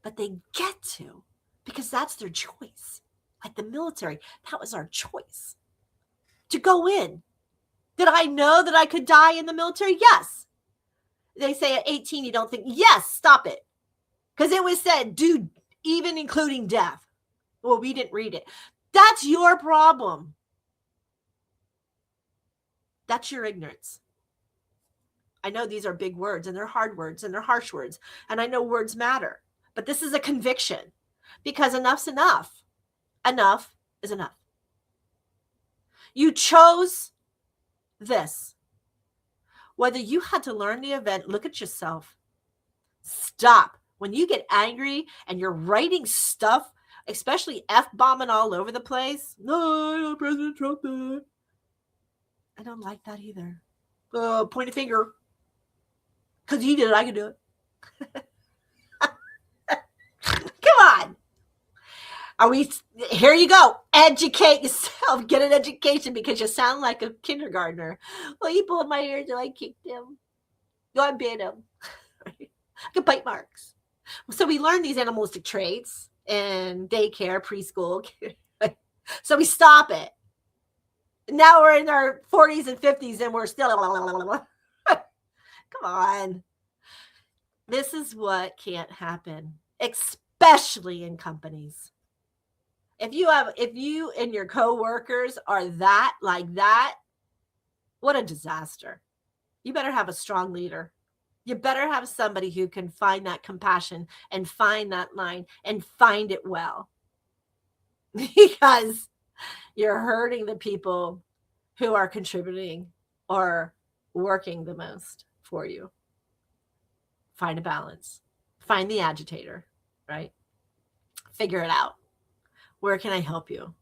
S5: But they get to, because that's their choice. Like the military, that was our choice to go in. Did I know that I could die in the military? Yes. They say at 18, you don't think, yes, stop it. Because it was said, dude, even including death. Well, we didn't read it. That's your problem. That's your ignorance. I know these are big words and they're hard words and they're harsh words. And I know words matter. But this is a conviction, because enough's enough. Enough is enough. You chose this. Whether you had to learn the event, look at yourself. Stop. When you get angry and you're writing stuff, especially F-bombing all over the place. No, President Trump did. I don't like that either. Point a finger. Because he did it, I can do it. Come on. Here you go. Educate yourself. Get an education, because you sound like a kindergartner. Well, he pulled my ear till I kicked him. Go and bit him. I can bite marks. So we learn these animalistic traits in daycare, preschool. So we stop it. Now we're in our 40s and 50s and we're still. Come on. This is what can't happen, especially in companies. If you and your coworkers are that, like that, what a disaster. You better have a strong leader. You better have somebody who can find that compassion and find that line and find it well. Because you're hurting the people who are contributing or working the most for you. Find a balance. Find the agitator, right? Figure it out. Where can I help you?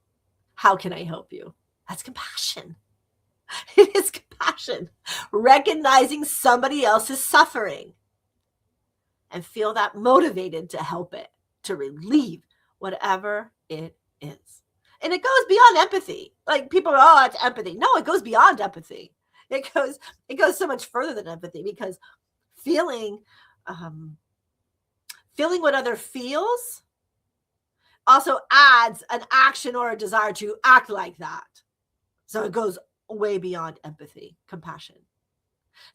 S5: How can I help you? That's compassion. It is compassion. Recognizing somebody else's suffering and feel that motivated to help it, to relieve whatever it is. And it goes beyond empathy. Like people are, oh, it's empathy. No, it goes beyond empathy. It goes so much further than empathy, because feeling what other feels also adds an action or a desire to act like that. So it goes way beyond empathy, compassion.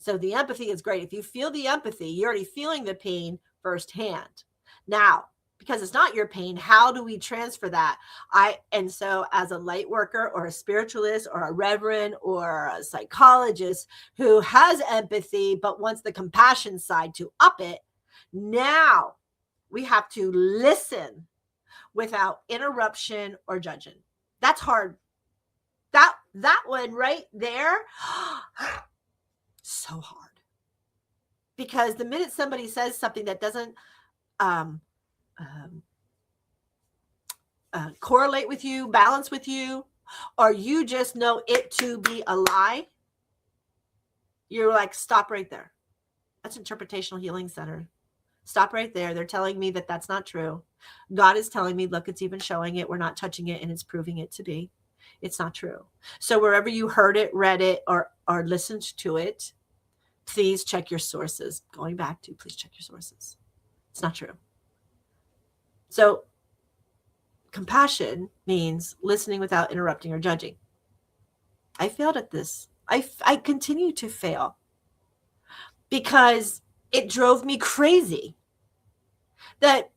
S5: So the empathy is great. If you feel the empathy, you're already feeling the pain firsthand. Now, because it's not your pain, how do we transfer that? And so as a light worker or a spiritualist or a reverend or a psychologist who has empathy but wants the compassion side to up it, now we have to listen without interruption or judging. That's hard. That one right there, so hard. Because the minute somebody says something that doesn't correlate with you, balance with you, or you just know it to be a lie, you're like, stop right there. That's Interpretational Healing Center. Stop right there. They're telling me that that's not true. God is telling me, look, it's even showing it. We're not touching it, and it's proving it to be. It's not true. So wherever you heard it, read it, or listened to it, please check your sources. Going back to, please check your sources. It's not true. So compassion means listening without interrupting or judging. I failed at this. I continue to fail because it drove me crazy that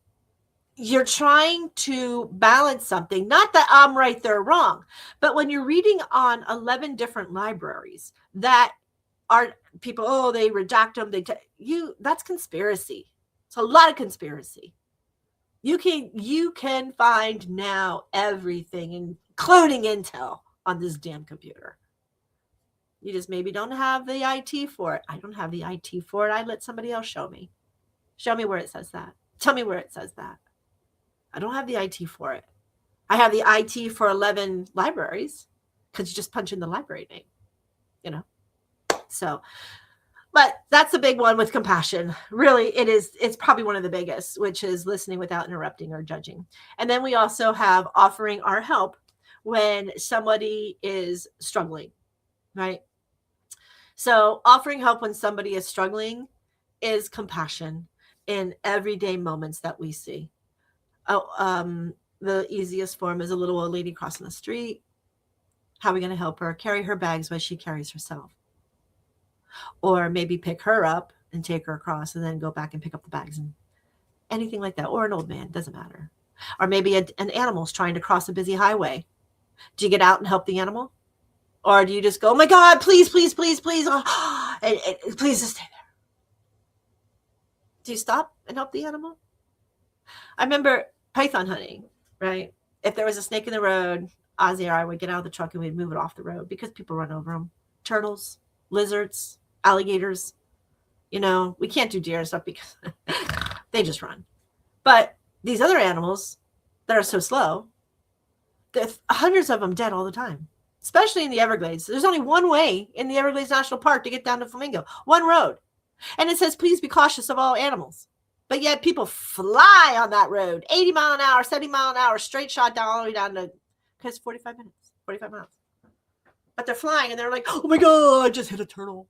S5: you're trying to balance something. Not that I'm right, they're wrong, but when you're reading on 11 different libraries that are people, oh, they redact them. That's conspiracy. It's a lot of conspiracy. You can find now everything, including intel, on this damn computer. You just maybe don't have the IT for it. I don't have the IT for it. I let somebody else show me. Show me where it says that. Tell me where it says that. I don't have the IT for it. I have the IT for 11 libraries because you just punch in the library name, you know? So, but that's a big one with compassion. Really, it's probably one of the biggest, which is listening without interrupting or judging. And then we also have offering our help when somebody is struggling, right? So offering help when somebody is struggling is compassion in everyday moments that we see. The easiest form is a little old lady crossing the street. How are we going to help her carry her bags while she carries herself? Or maybe pick her up and take her across and then go back and pick up the bags and anything like that. Or an old man, doesn't matter. Or maybe an animal's trying to cross a busy highway. Do you get out and help the animal? Or do you just go, oh my God, please, please, please, please, and please just stay there? Do you stop and help the animal? I remember python hunting, right? If there was a snake in the road, Ozzy or I would get out of the truck and we'd move it off the road because people run over them. Turtles, lizards, alligators. You know, we can't do deer and stuff because they just run. But these other animals that are so slow, there's hundreds of them dead all the time, especially in the Everglades. There's only one way in the Everglades National Park to get down to Flamingo, one road. And it says, please be cautious of all animals. But yet people fly on that road, 80 mile an hour, 70 mile an hour, straight shot down all the way down to, because 45 miles. But they're flying and they're like, oh my God, I just hit a turtle.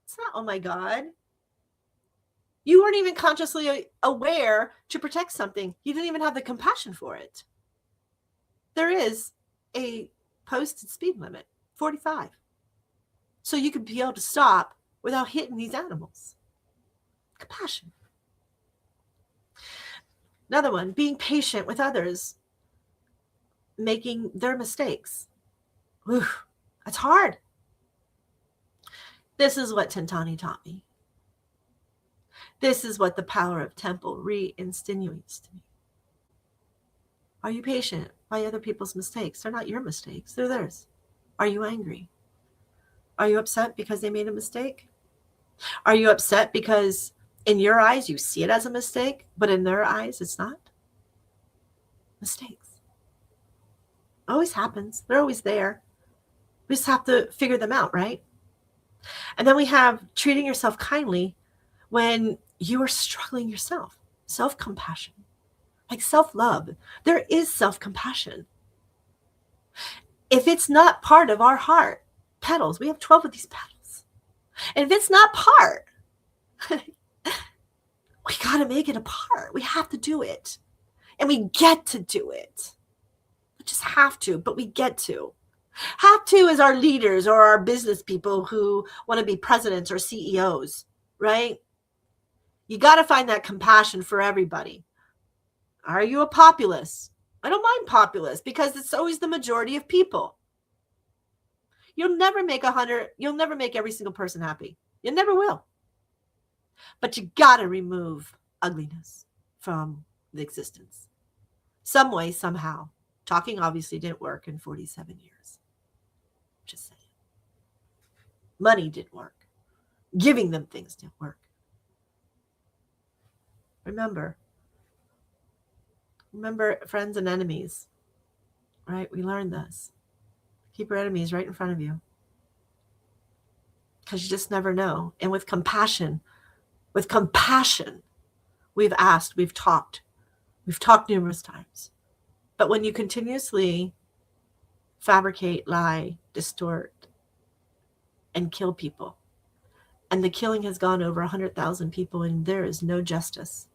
S5: It's not, oh my God. You weren't even consciously aware to protect something. You didn't even have the compassion for it. There is a posted speed limit, 45. So you could be able to stop without hitting these animals. Compassion. Another one, being patient with others, making their mistakes. Oof, that's hard. This is what Tintani taught me. This is what the power of temple re-insinuates to me. Are you patient by other people's mistakes? They're not your mistakes, they're theirs. Are you angry? Are you upset because they made a mistake? Are you upset because in your eyes you see it as a mistake, but in their eyes it's not? Mistakes. Always happens. They're always there. We just have to figure them out, right? And then we have treating yourself kindly when you are struggling yourself. Self-compassion. Like self-love. There is self-compassion. If it's not part of our heart, petals, we have 12 of these petals. And if it's not part, we got to make it a part. We have to do it. And we get to do it. We just have to, but we get to. Have to as our leaders or our business people who want to be presidents or CEOs, right? You got to find that compassion for everybody. Are you a populist? I don't mind populist because it's always the majority of people. You'll never make every single person happy. You never will. But you got to remove ugliness from the existence. Some way, somehow. Talking obviously didn't work in 47 years. Just saying. Money didn't work. Giving them things didn't work. Remember, friends and enemies, right? We learned this. Keep your enemies right in front of you. Because you just never know. And with compassion, we've asked, we've talked numerous times. But when you continuously fabricate, lie, distort, and kill people, and the killing has gone over 100,000 people, and there is no justice,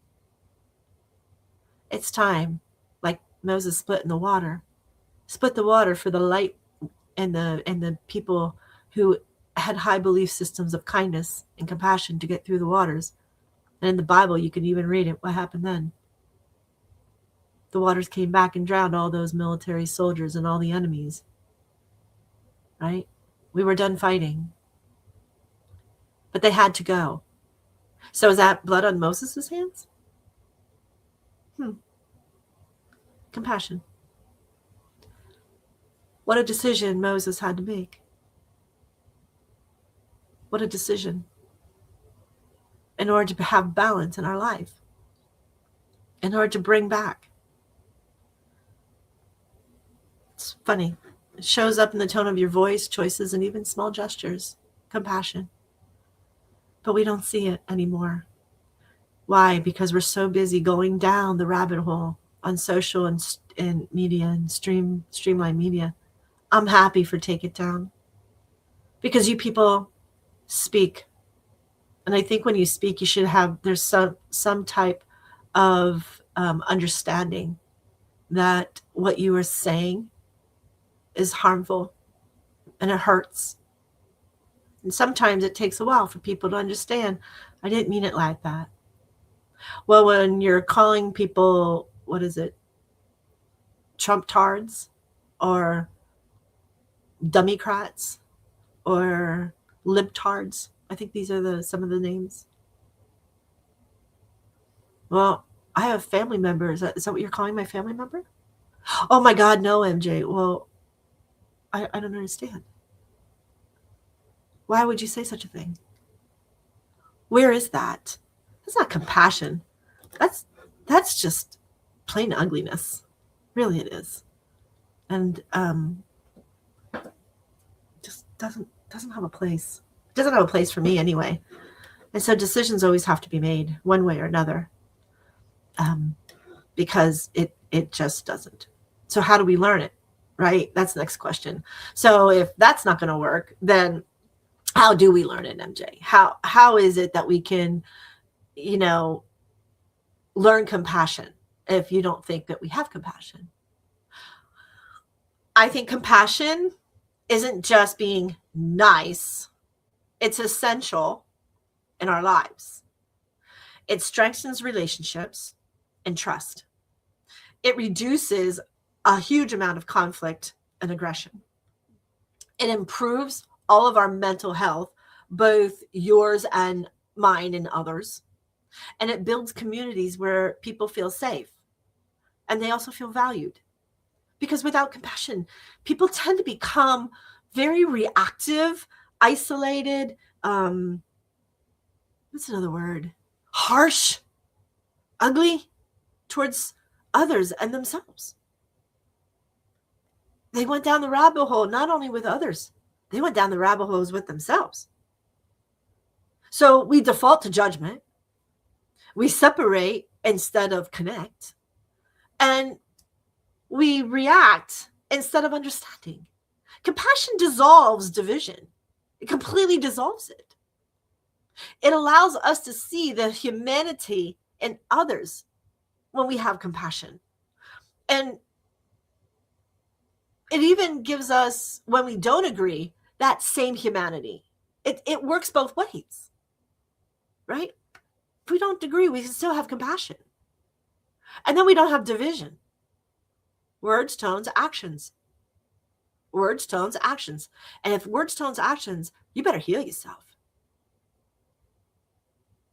S5: it's time, like Moses split the water for the light and the people who had high belief systems of kindness and compassion to get through the waters. And in the Bible, you can even read it. What happened then? The waters came back and drowned all those military soldiers and all the enemies. Right? We were done fighting. But they had to go. So is that blood on Moses' hands? Compassion. What a decision Moses had to make. What a decision. In order to have balance in our life. In order to bring back It's funny. It shows up in the tone of your voice, choices, and even small gestures. Compassion. But we don't see it anymore. Why? Because we're so busy going down the rabbit hole on social and media and streamline media. I'm happy for Take It Down. Because you people speak. And I think when you speak, you should have, there's some type of understanding that what you are saying is harmful and it hurts. And sometimes it takes a while for people to understand, I didn't mean it like that. Well, when you're calling people, what is it, Trump tards or dummycrats or libtards, I think these are some of the names. Well, I have family members. Is that what you're calling my family member? Oh my God, no, MJ. Well, I don't understand. Why would you say such a thing? Where is that? That's not compassion. That's just plain ugliness. Really it is. And just doesn't have a place. It doesn't have a place for me anyway. And so decisions always have to be made one way or another. Because it just doesn't. So how do we learn it? Right? That's the next question. So if that's not going to work, then how do we learn it, MJ? How is it that we can, learn compassion if you don't think that we have compassion? I think compassion isn't just being nice. It's essential in our lives. It strengthens relationships and trust. It reduces a huge amount of conflict and aggression. It improves all of our mental health, both yours and mine and others. And it builds communities where people feel safe and they also feel valued. Because without compassion, people tend to become very reactive, isolated, what's another word? Harsh, ugly towards others and themselves. They went down the rabbit hole, not only with others, they went down the rabbit holes with themselves. So we default to judgment. We separate instead of connect. And we react instead of understanding. Compassion dissolves division. It completely dissolves it. It allows us to see the humanity in others when we have compassion. And it even gives us, when we don't agree, that same humanity. It works both ways, right? If we don't agree, we can still have compassion. And then we don't have division. Words, tones, actions. Words, tones, actions. And if words, tones, actions, you better heal yourself.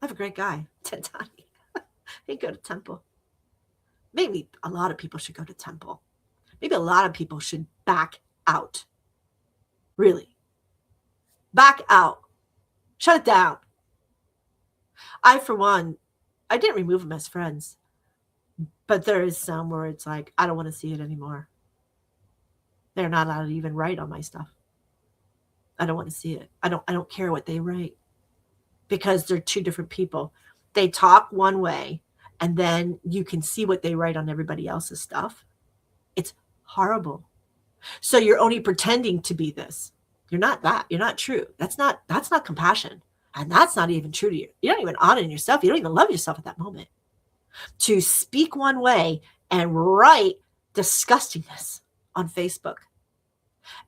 S5: I have a great guy, Ted Tani. He go to temple. Maybe a lot of people should go to temple. Maybe a lot of people should back out. Really. Back out. Shut it down. I, for one, I didn't remove them as friends. But there is some where it's like, I don't want to see it anymore. They're not allowed to even write on my stuff. I don't want to see it. I don't care what they write. Because they're two different people. They talk one way, and then you can see what they write on everybody else's stuff. It's horrible. So you're only pretending to be this. You're not that. You're not true. That's not compassion. And that's not even true to you. You don't even honor yourself. You don't even love yourself at that moment. To speak one way and write disgustingness on Facebook.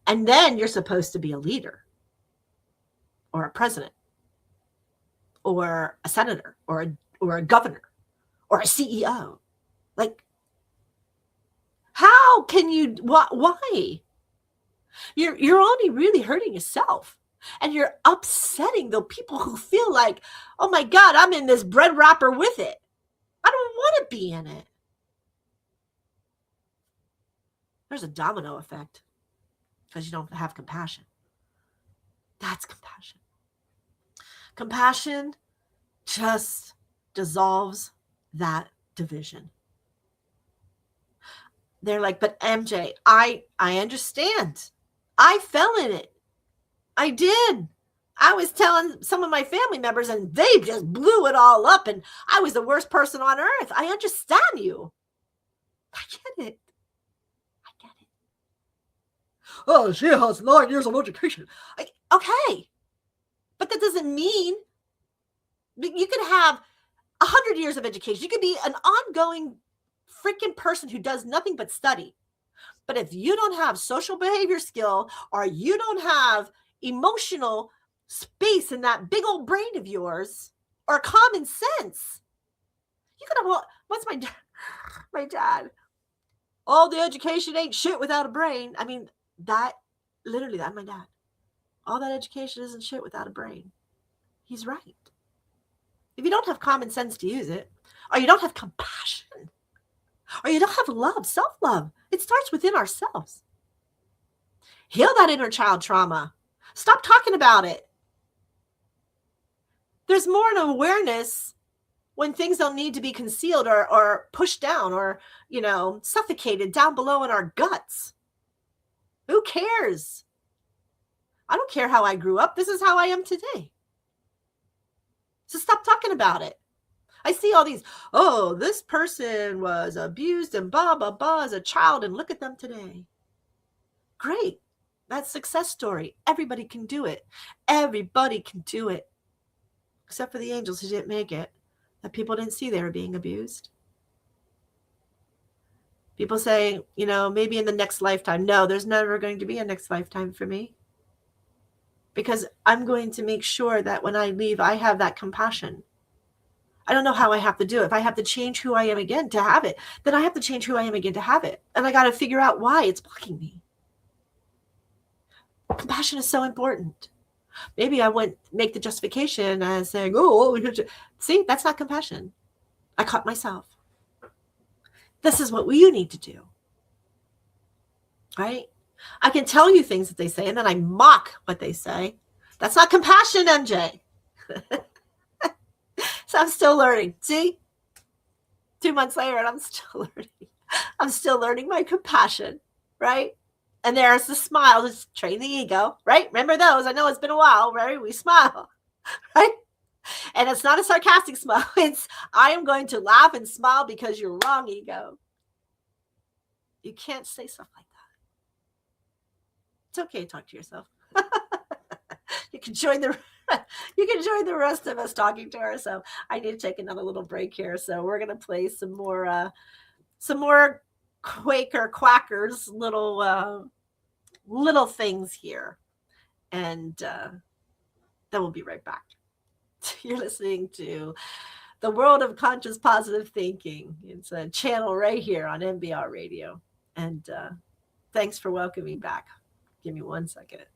S5: And then you're supposed to be a leader or a president or a senator or a governor or a CEO. Like, how can you, why? You're only really hurting yourself. And you're upsetting the people who feel like, oh my God, I'm in this bread wrapper with it. I don't want to be in it. There's a domino effect because you don't have compassion. That's compassion. Compassion just dissolves that division. they're like, but MJ, I understand. I fell in it. I did. I was telling some of my family members and they just blew it all up and I was the worst person on earth. I understand you. I get it. I get it. Oh, she has 9 years of education. Okay. But that doesn't mean you could have 100 years of education. You could be an ongoing freaking person who does nothing but study. But if you don't have social behavior skill or you don't have emotional space in that big old brain of yours or common sense, you could have, what's my dad? All the education ain't shit without a brain. I mean, that's my dad. All that education isn't shit without a brain. He's right. If you don't have common sense to use it, or you don't have compassion, or you don't have love, self-love, it starts within ourselves. Heal that inner child trauma. Stop talking about it. There's more an awareness when things don't need to be concealed or pushed down or, suffocated down below in our guts. Who cares? I don't care how I grew up. This is how I am today. So stop talking about it. I see all these, this person was abused and blah, blah, blah as a child, and look at them today. Great. That's a success story. Everybody can do it. Everybody can do it. Except for the angels who didn't make it. That people didn't see they were being abused. People say, maybe in the next lifetime. No, there's never going to be a next lifetime for me. Because I'm going to make sure that when I leave, I have that compassion. I don't know how I have to do it. If I have to change who I am again to have it, then I have to change who I am again to have it. And I got to figure out why it's blocking me. Compassion is so important. Maybe I wouldn't make the justification as saying, see, that's not compassion. I caught myself. This is what you need to do. Right? I can tell you things that they say, and then I mock what they say. That's not compassion, MJ. So I'm still learning. See? 2 months later, and I'm still learning. I'm still learning my compassion, right? And there's the smile to train the ego, right? Remember those? I know it's been a while, right? We smile, right? And it's not a sarcastic smile. It's, I am going to laugh and smile because you're wrong, ego. You can't say stuff like that. It's okay to talk to yourself. You can join the rest of us talking to ourselves. I need to take another little break here. So we're going to play some more Quackers little things here. And then we'll be right back. You're listening to The World of Conscious Positive Thinking. It's a channel right here on MBR Radio. And thanks for welcoming back. Give me 1 second.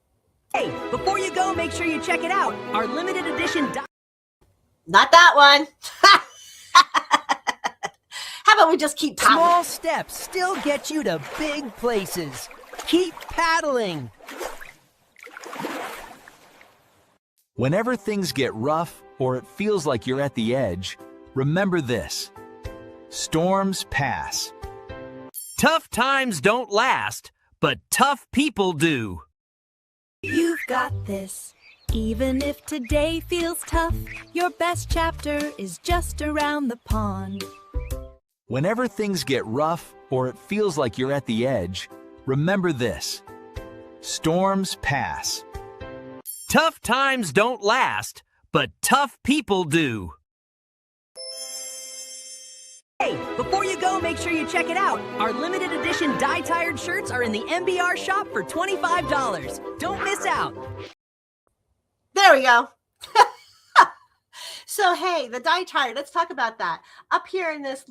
S8: Hey, before you go, make sure you check it out. Our limited edition...
S5: Not that one. How about we just keep paddling?
S8: Small steps still get you to big places. Keep paddling.
S2: Whenever things get rough or it feels like you're at the edge, remember this. Storms pass. Tough times don't last, but tough people do.
S9: You've got this. Even if today feels tough, your best chapter is just around the pond.
S2: Whenever things get rough or it feels like you're at the edge, remember this. Storms pass. Tough times don't last, but tough people do.
S8: Hey, before you go, make sure you check it out. Our limited edition dye-tired shirts are in the MBR shop for $25. Don't miss out.
S5: There we go. So, hey, the dye-tired, let's talk about that. Up here in this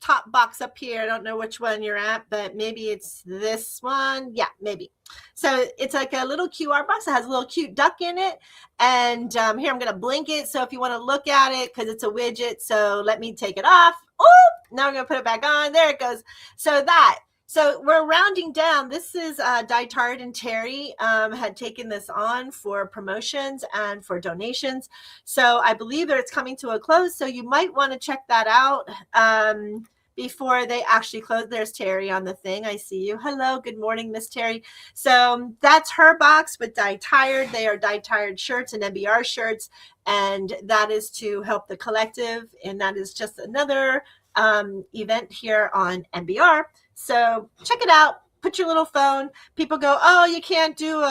S5: top box up here, I don't know which one you're at, but maybe it's this one. Yeah, maybe. So it's like a little QR box. It has a little cute duck in it. And here, I'm going to blink it. So if you want to look at it, because it's a widget, so let me take it off. Oh, now I'm going to put it back on. There it goes. So we're rounding down. This is Tard and Terry had taken this on for promotions and for donations. So I believe that it's coming to a close. So you might want to check that out. before they actually close. There's Terry on the thing. I see you. Hello. Good morning, Miss Terry. So that's her box with Die Tired. They are Die Tired shirts and MBR shirts. And that is to help the collective. And that is just another event here on MBR. So check it out. Put your little phone. People go, oh, you can't do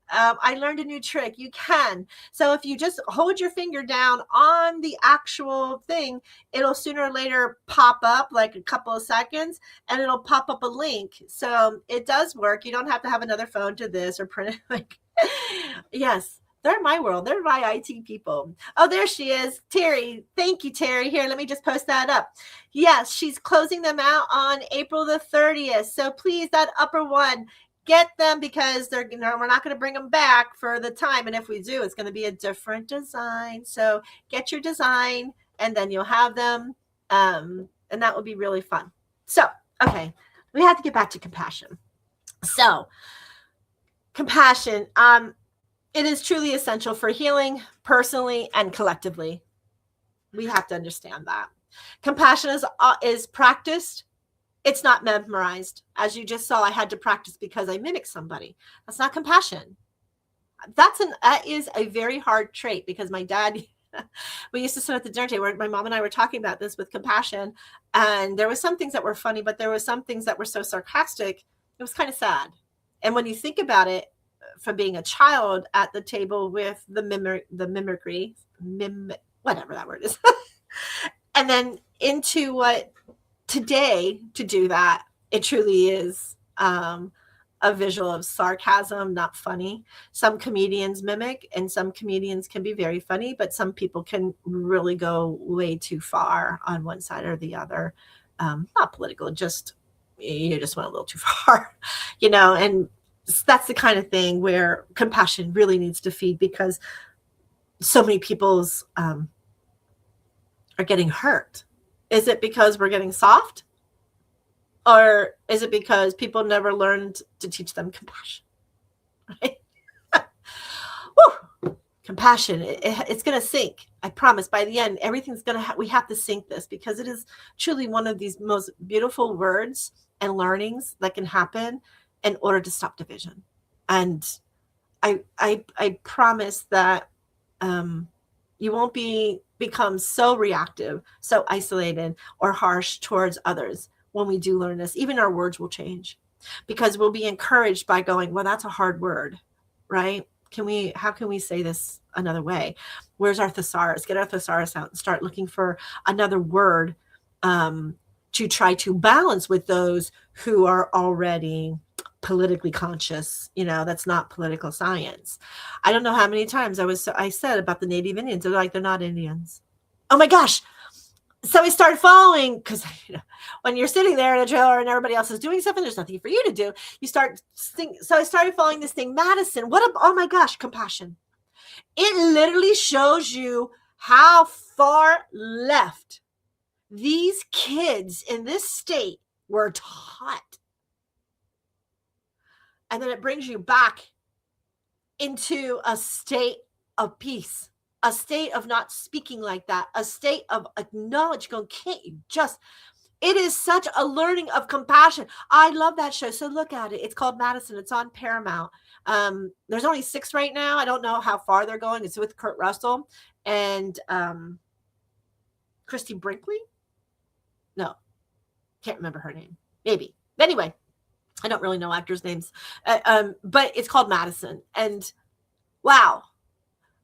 S5: I learned a new trick. You can. So if you just hold your finger down on the actual thing, it'll sooner or later pop up, like a couple of seconds, and it'll pop up a link. So it does work. You don't have to have another phone to this or print it. Like, yes, they're my world. They're my IT people. Oh, there she is. Terry. Thank you, Terry. Here, let me just post that up. Yes, she's closing them out on April the 30th. So please, that upper one, get them, because they're, we're not going to bring them back for the time. And if we do, it's going to be a different design. So get your design and then you'll have them. And that will be really fun. So, okay, we have to get back to compassion. So compassion, it is truly essential for healing personally and collectively. We have to understand that. Compassion is practiced. It's not memorized. As you just saw, I had to practice because I mimicked somebody. That's not compassion. That is a very hard trait, because my dad, we used to sit at the dinner table where my mom and I were talking about this with compassion. And there was some things that were funny, but there were some things that were so sarcastic. It was kind of sad. And when you think about it, from being a child at the table with the mimicry, whatever that word is, and then into what today, to do that, it truly is a visual of sarcasm, not funny. Some comedians mimic, and some comedians can be very funny, but some people can really go way too far on one side or the other. Not political, just you just went a little too far, and that's the kind of thing where compassion really needs to feed, because so many people's are getting hurt. Is it because we're getting soft? Or is it because people never learned to teach them compassion? Right? Woo! Compassion, it's going to sink. I promise. By the end, everything's going to we have to sink this, because it is truly one of these most beautiful words and learnings that can happen in order to stop division. And I promise that you won't become so reactive, so isolated, or harsh towards others when we do learn this. Even our words will change, because we'll be encouraged by going, well, that's a hard word, right? How can we say this another way? Where's our thesaurus? Get our thesaurus out and start looking for another word to try to balance with those who are already politically conscious. That's not political science. I don't know how many times I said about the Native Indians, they're like, they're not Indians. Oh my gosh. So I started following, because when you're sitting there in a trailer and everybody else is doing something, there's nothing for you to do. You start thinking. So I started following this thing, Madison. Oh my gosh, compassion. It literally shows you how far left these kids in this state were taught. And then it brings you back into a state of peace, a state of not speaking like that, a state of acknowledging, going, can't you just, it is such a learning of compassion. I love that show. So look at it. It's called Madison. It's on Paramount. There's only 6 right now. I don't know how far they're going. It's with Kurt Russell and Christy Brinkley. No, can't remember her name. Maybe. Anyway, I don't really know actors' names, but it's called Madison. And wow,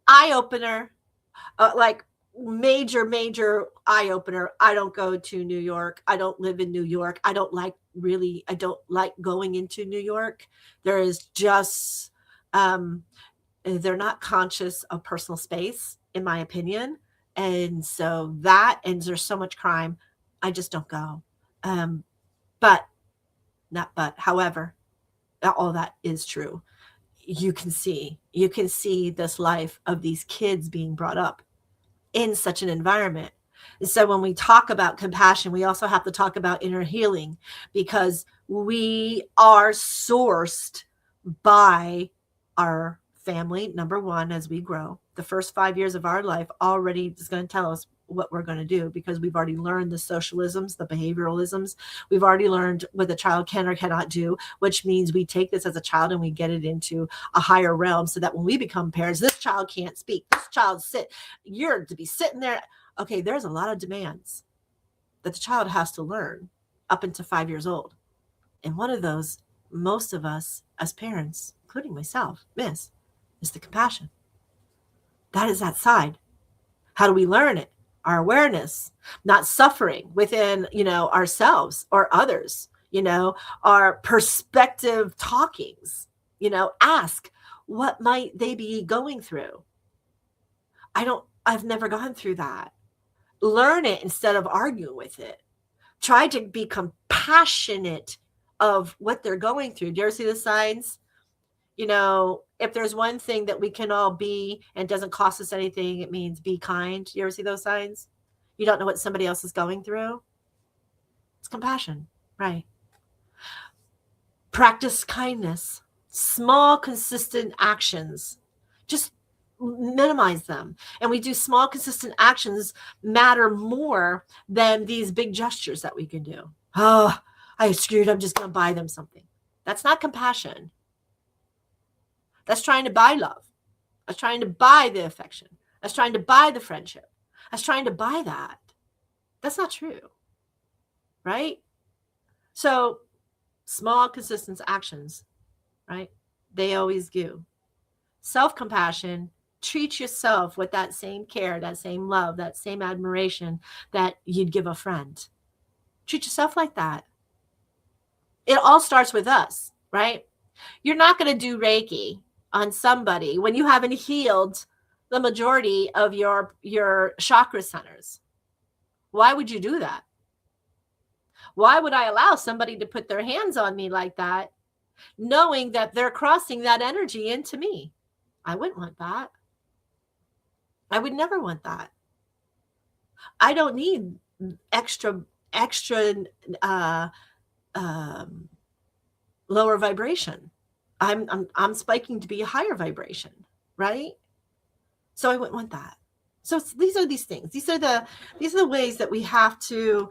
S5: eye-opener, like major eye-opener. I don't go to New York. I don't live in New York. I don't like going into New York. There is just, they're not conscious of personal space, in my opinion. And so there's so much crime. I just don't go. However, all that is true. You can see this life of these kids being brought up in such an environment. And so when we talk about compassion, we also have to talk about inner healing, because we are sourced by our family, number one, as we grow. The first 5 years of our life already is going to tell us what we're going to do, because we've already learned the socialisms, the behavioralisms. We've already learned what the child can or cannot do, which means we take this as a child and we get it into a higher realm so that when we become parents, this child can't speak. This child you're to be sitting there. Okay, there's a lot of demands that the child has to learn up until 5 years old. And one of those, most of us as parents, including myself, miss, is the compassion. That is that side. How do we learn it? Our awareness, not suffering within, ourselves or others, our perspective talkings, ask, what might they be going through? I've never gone through that. Learn it instead of arguing with it. Try to be compassionate of what they're going through. Do you ever see the signs? If there's one thing that we can all be and doesn't cost us anything, it means be kind. You ever see those signs? You don't know what somebody else is going through. It's compassion, right? Practice kindness. Small, consistent actions. Just minimize them. And we do small, consistent actions matter more than these big gestures that we can do. Oh, I screwed. I'm just going to buy them something. That's not compassion. That's trying to buy love. That's trying to buy the affection. That's trying to buy the friendship. That's trying to buy that. That's not true. Right? So small, consistent actions, right? They always do. Self-compassion, treat yourself with that same care, that same love, that same admiration that you'd give a friend. Treat yourself like that. It all starts with us, right? You're not going to do Reiki on somebody when you haven't healed the majority of your chakra centers. Why would you do that? Why would I allow somebody to put their hands on me like that, knowing that they're crossing that energy into me? I wouldn't want that. I would never want that. I don't need extra lower vibration. I'm spiking to be a higher vibration, right? So I wouldn't want that. So these are these things. These are the ways that we have to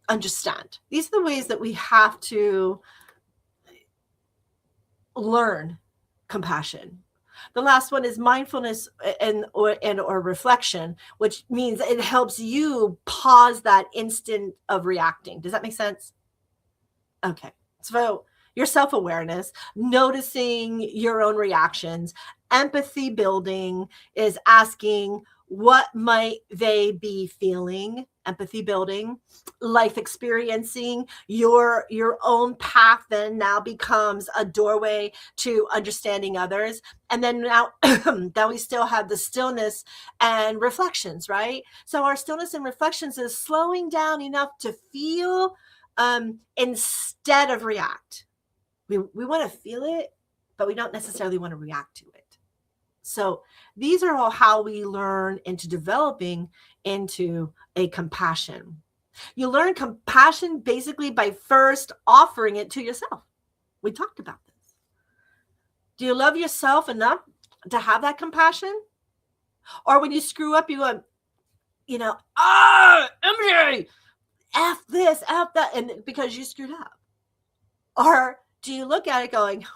S5: understand. These are the ways that we have to learn compassion. The last one is mindfulness or reflection, which means it helps you pause that instant of reacting. Does that make sense? Okay. So your self-awareness, noticing your own reactions, empathy building is asking, what might they be feeling? Empathy building, life experiencing, your own path then now becomes a doorway to understanding others. And then now we still have the stillness and reflections, right? So our stillness and reflections is slowing down enough to feel instead of react. We want to feel it, but we don't necessarily want to react to it. So these are all how we learn into developing into a compassion. You learn compassion basically by first offering it to yourself. We talked about this. Do you love yourself enough to have that compassion? Or when you screw up, you go, MJ, F this, F that, and because you screwed up. Or do you look at it going,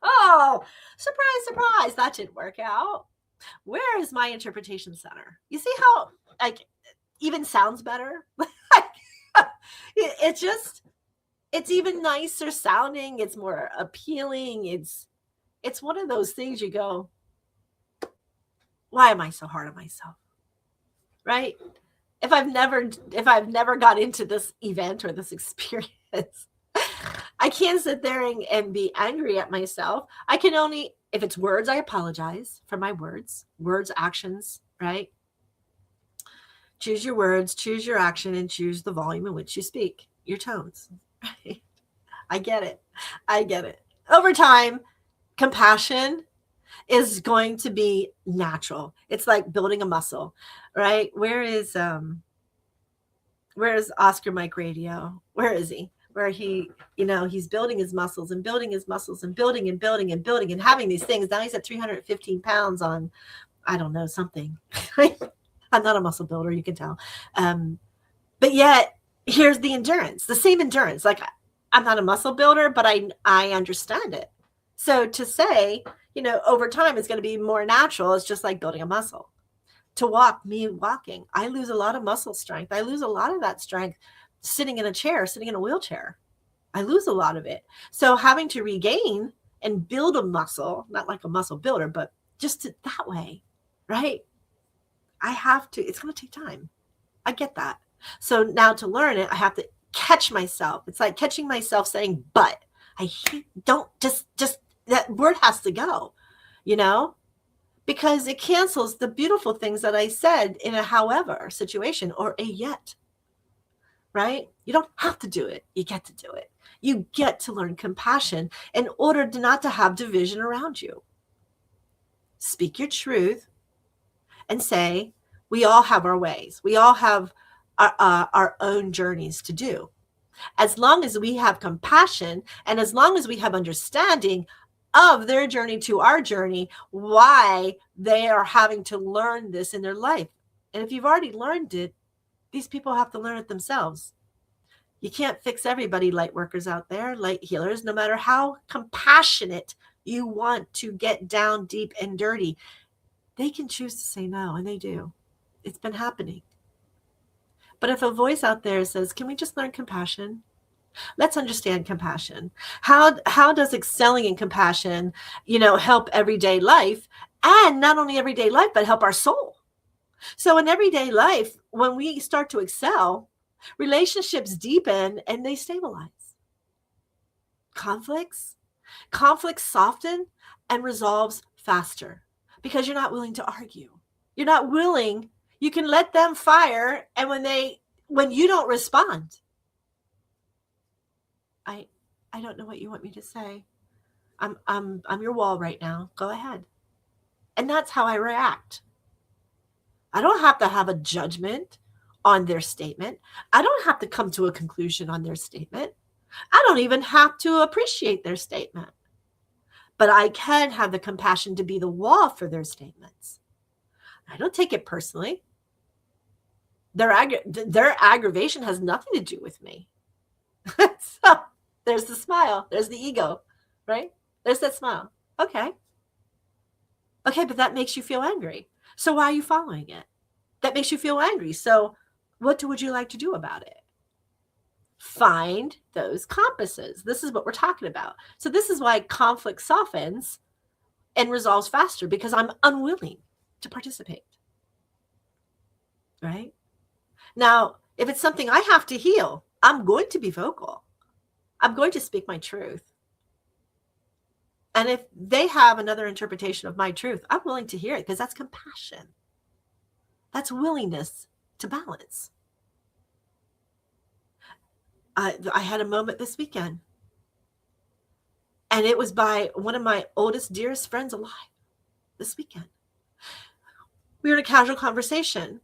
S5: oh, surprise, surprise, that didn't work out. Where is my interpretation center? You see how even sounds better? It's even nicer sounding. It's more appealing. It's one of those things you go, why am I so hard on myself? Right? If I've never got into this event or this experience, I can't sit there and be angry at myself. I can only, if it's words, I apologize for my words, actions, right? Choose your words, choose your action, and choose the volume in which you speak, your tones. Right? I get it. Over time, compassion is going to be natural. It's like building a muscle, right? Where is Oscar Mike Radio? Where is he? Where he, he's building his muscles and building his muscles and building and building and building and having these things. Now he's at 315 pounds on I don't know, something. I'm not a muscle builder, you can tell. But yet, here's the endurance, the same endurance. Like, I'm not a muscle builder, but I understand it. So to say, over time it's going to be more natural, it's just like building a muscle. To walk, me walking, I lose a lot of muscle strength. I lose a lot of that strength sitting in a chair, sitting in a wheelchair. I lose a lot of it. So having to regain and build a muscle, not like a muscle builder, but just that way, right? I have to, it's going to take time. I get that. So now to learn it, I have to catch myself. It's like catching myself saying, but don't just that word has to go, because it cancels the beautiful things that I said in a however situation or a yet, right? You don't have to do it. You get to do it. You get to learn compassion in order to not to have division around you. Speak your truth and say, we all have our ways. We all have our own journeys to do. As long as we have compassion and as long as we have understanding of their journey to our journey, why they are having to learn this in their life. And if you've already learned it, these people have to learn it themselves. You can't fix everybody, light workers out there, light healers, no matter how compassionate you want to get down deep and dirty. They can choose to say no, and they do. It's been happening. But if a voice out there says, can we just learn compassion? Let's understand compassion. How does excelling in compassion, help everyday life, and not only everyday life, but help our soul? So in everyday life, when we start to excel, relationships deepen and they stabilize. Conflicts soften and resolves faster because you're not willing to argue. You're not willing. You can let them fire, and when you don't respond, I don't know what you want me to say. I'm your wall right now. Go ahead. And that's how I react. I don't have to have a judgment on their statement. I don't have to come to a conclusion on their statement. I don't even have to appreciate their statement. But I can have the compassion to be the wall for their statements. I don't take it personally. Their aggravation has nothing to do with me. So there's the smile. There's the ego, right? There's that smile. Okay, but that makes you feel angry. So why are you following it? That makes you feel angry. So what would you like to do about it? Find those compasses. This is what we're talking about. So this is why conflict softens and resolves faster, because I'm unwilling to participate. Right? Now, if it's something I have to heal, I'm going to be vocal. I'm going to speak my truth. And if they have another interpretation of my truth, I'm willing to hear it, because that's compassion. That's willingness to balance. I had a moment this weekend, and it was by one of my oldest, dearest friends alive this weekend. We were in a casual conversation.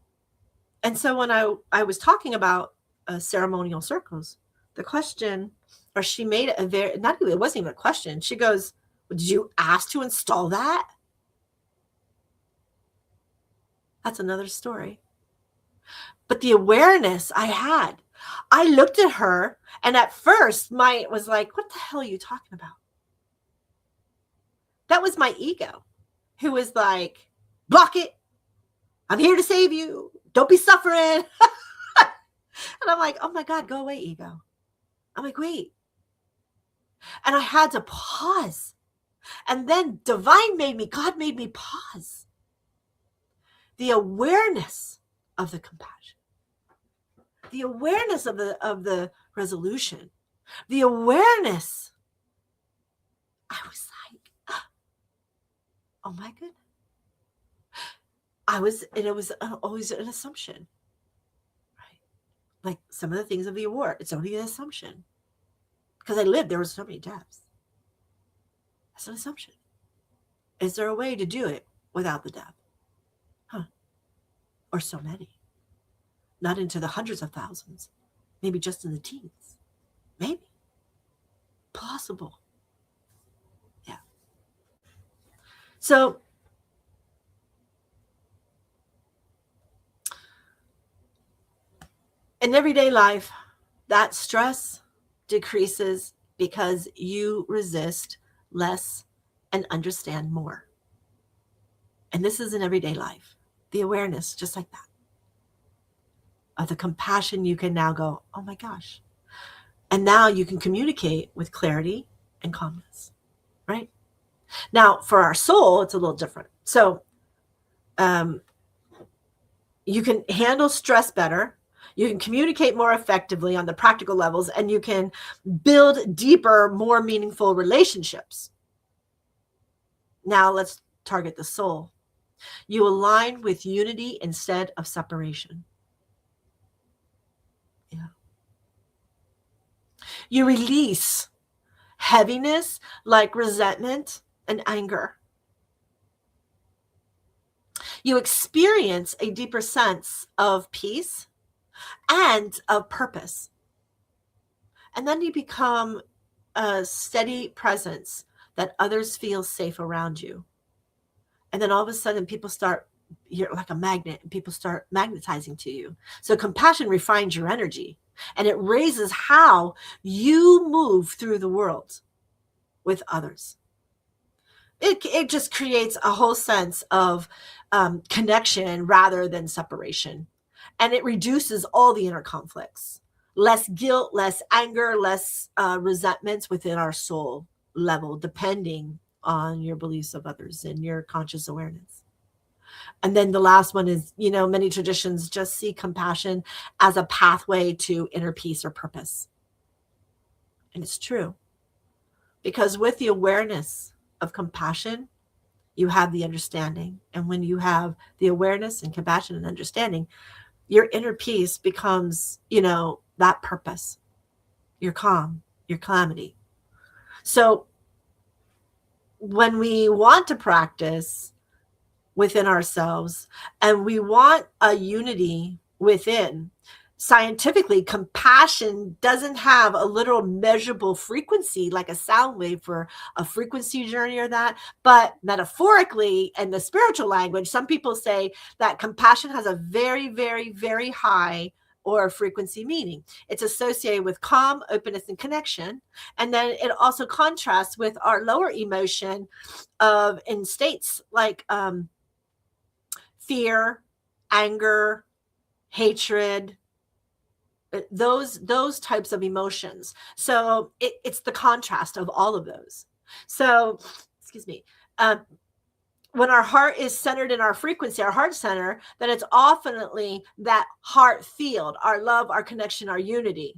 S5: And so when I was talking about ceremonial circles, the question, or she made it it wasn't even a question. She goes, well, did you ask to install that? That's another story. But the awareness I had, I looked at her, and at first it was like, what the hell are you talking about? That was my ego, who was like, block it. I'm here to save you. Don't be suffering. And I'm like, oh my God, go away, ego. I'm like, wait. And I had to pause. And then God made me pause. The awareness of the compassion, the awareness of the resolution, the awareness. I was like, oh my goodness. It was always an assumption, right? Like some of the things of the award, it's only an assumption. Because there were so many deaths. That's an assumption. Is there a way to do it without the death? Or so many. Not into the hundreds of thousands. Maybe just in the teens. Maybe. Possible. Yeah. So In everyday life, that stress decreases because you resist less and understand more. And this is in everyday life. The awareness, just like that, of the compassion, you can now go, oh my gosh. And now you can communicate with clarity and calmness, right? Now, for our soul, it's a little different. So you can handle stress better. You can communicate more effectively on the practical levels, and you can build deeper, more meaningful relationships. Now let's target the soul. You align with unity instead of separation. Yeah. You release heaviness like resentment and anger. You experience a deeper sense of peace and of purpose. And then you become a steady presence that others feel safe around you. And then all of a sudden you're like a magnet, and people start magnetizing to you. So compassion refines your energy, and it raises how you move through the world with others. It just creates a whole sense of connection rather than separation. And it reduces all the inner conflicts. Less guilt, less anger, less resentments within our soul level, depending on your beliefs of others and your conscious awareness. And then the last one is, many traditions just see compassion as a pathway to inner peace or purpose. And it's true. Because with the awareness of compassion, you have the understanding. And when you have the awareness and compassion and understanding, your inner peace becomes, that purpose, your calm, your calamity. So when we want to practice within ourselves and we want a unity within, scientifically, compassion doesn't have a literal measurable frequency like a sound wave for a frequency journey or that. But metaphorically, in the spiritual language, some people say that compassion has a very, very, very high or frequency meaning. It's associated with calm, openness, and connection. And then it also contrasts with our lower emotion in states like fear, anger, hatred, those types of emotions. So it's the contrast of all of those. So, excuse me. When our heart is centered in our frequency, our heart center, then it's oftenly that heart field, our love, our connection, our unity.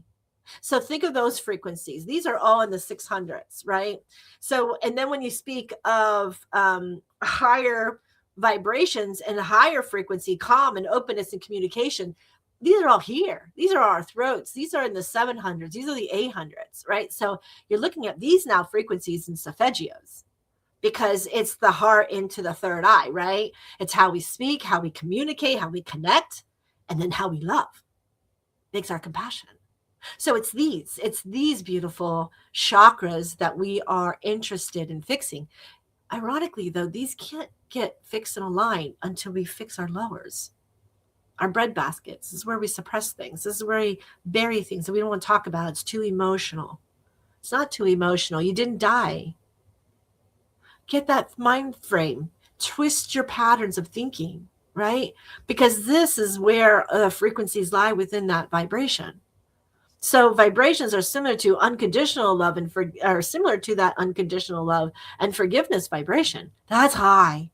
S5: So think of those frequencies. These are all in the 600s, right? So, and then when you speak of higher vibrations and higher frequency, calm and openness and communication, these are all here. These are our throats. These are in the 700s. These are the 800s, right? So you're looking at these now frequencies in solfeggios, because it's the heart into the third eye, right? It's how we speak, how we communicate, how we connect, and then how we love makes our compassion. So it's these beautiful chakras that we are interested in fixing. Ironically, though, these can't get fixed and aligned until we fix our lowers, our breadbaskets. This is where we suppress things. This is where we bury things that we don't want to talk about. It's too emotional. It's not too emotional. You didn't die. Get that mind frame. Twist your patterns of thinking, right? Because this is where frequencies lie within that vibration. So vibrations are similar to unconditional love are similar to that unconditional love and forgiveness vibration. That's high.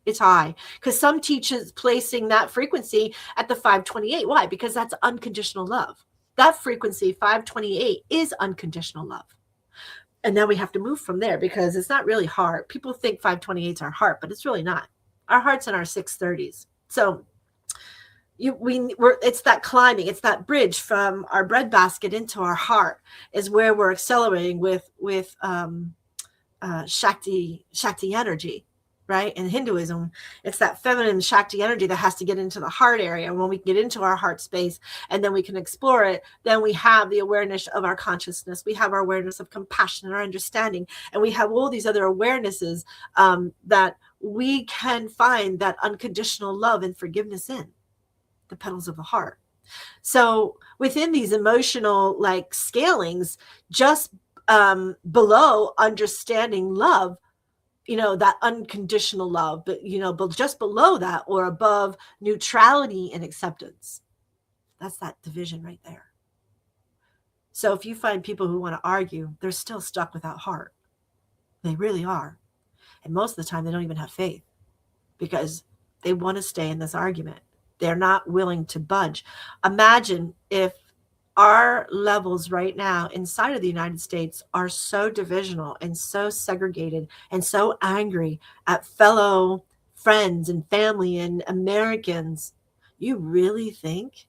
S5: It's high because some teachers placing that frequency at the 528. Why? Because that's unconditional love. That frequency 528 is unconditional love. And now we have to move from there because it's not really heart. People think 528 is our heart, but it's really not. Our heart's in our 630s. So it's that climbing, it's that bridge from our breadbasket into our heart is where we're accelerating with Shakti energy, right? In Hinduism, it's that feminine Shakti energy that has to get into the heart area. And when we get into our heart space and then we can explore it, then we have the awareness of our consciousness. We have our awareness of compassion and our understanding. And we have all these other awarenesses that we can find that unconditional love and forgiveness in the petals of the heart. So within these emotional like scalings, just below understanding love, that unconditional love, but but just below that or above neutrality and acceptance, that's that division right there. So if you find people who want to argue, they're still stuck without heart. They really are. And most of the time they don't even have faith because they want to stay in this argument. They're not willing to budge. Imagine if our levels right now inside of the United States are so divisional and so segregated and so angry at fellow friends and family and Americans. You really think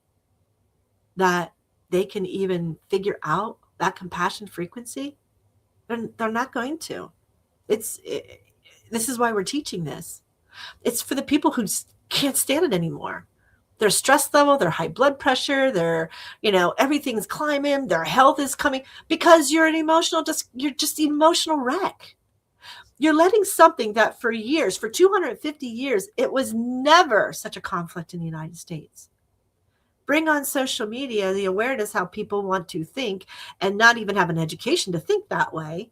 S5: that they can even figure out that compassion frequency? They're not going to. This is why we're teaching this. It's for the people who can't stand it anymore. Their stress level, their high blood pressure, their, everything's climbing, their health is coming because you're you're just an emotional wreck. You're letting something that for years, for 250 years, it was never such a conflict in the United States. Bring on social media, the awareness how people want to think and not even have an education to think that way,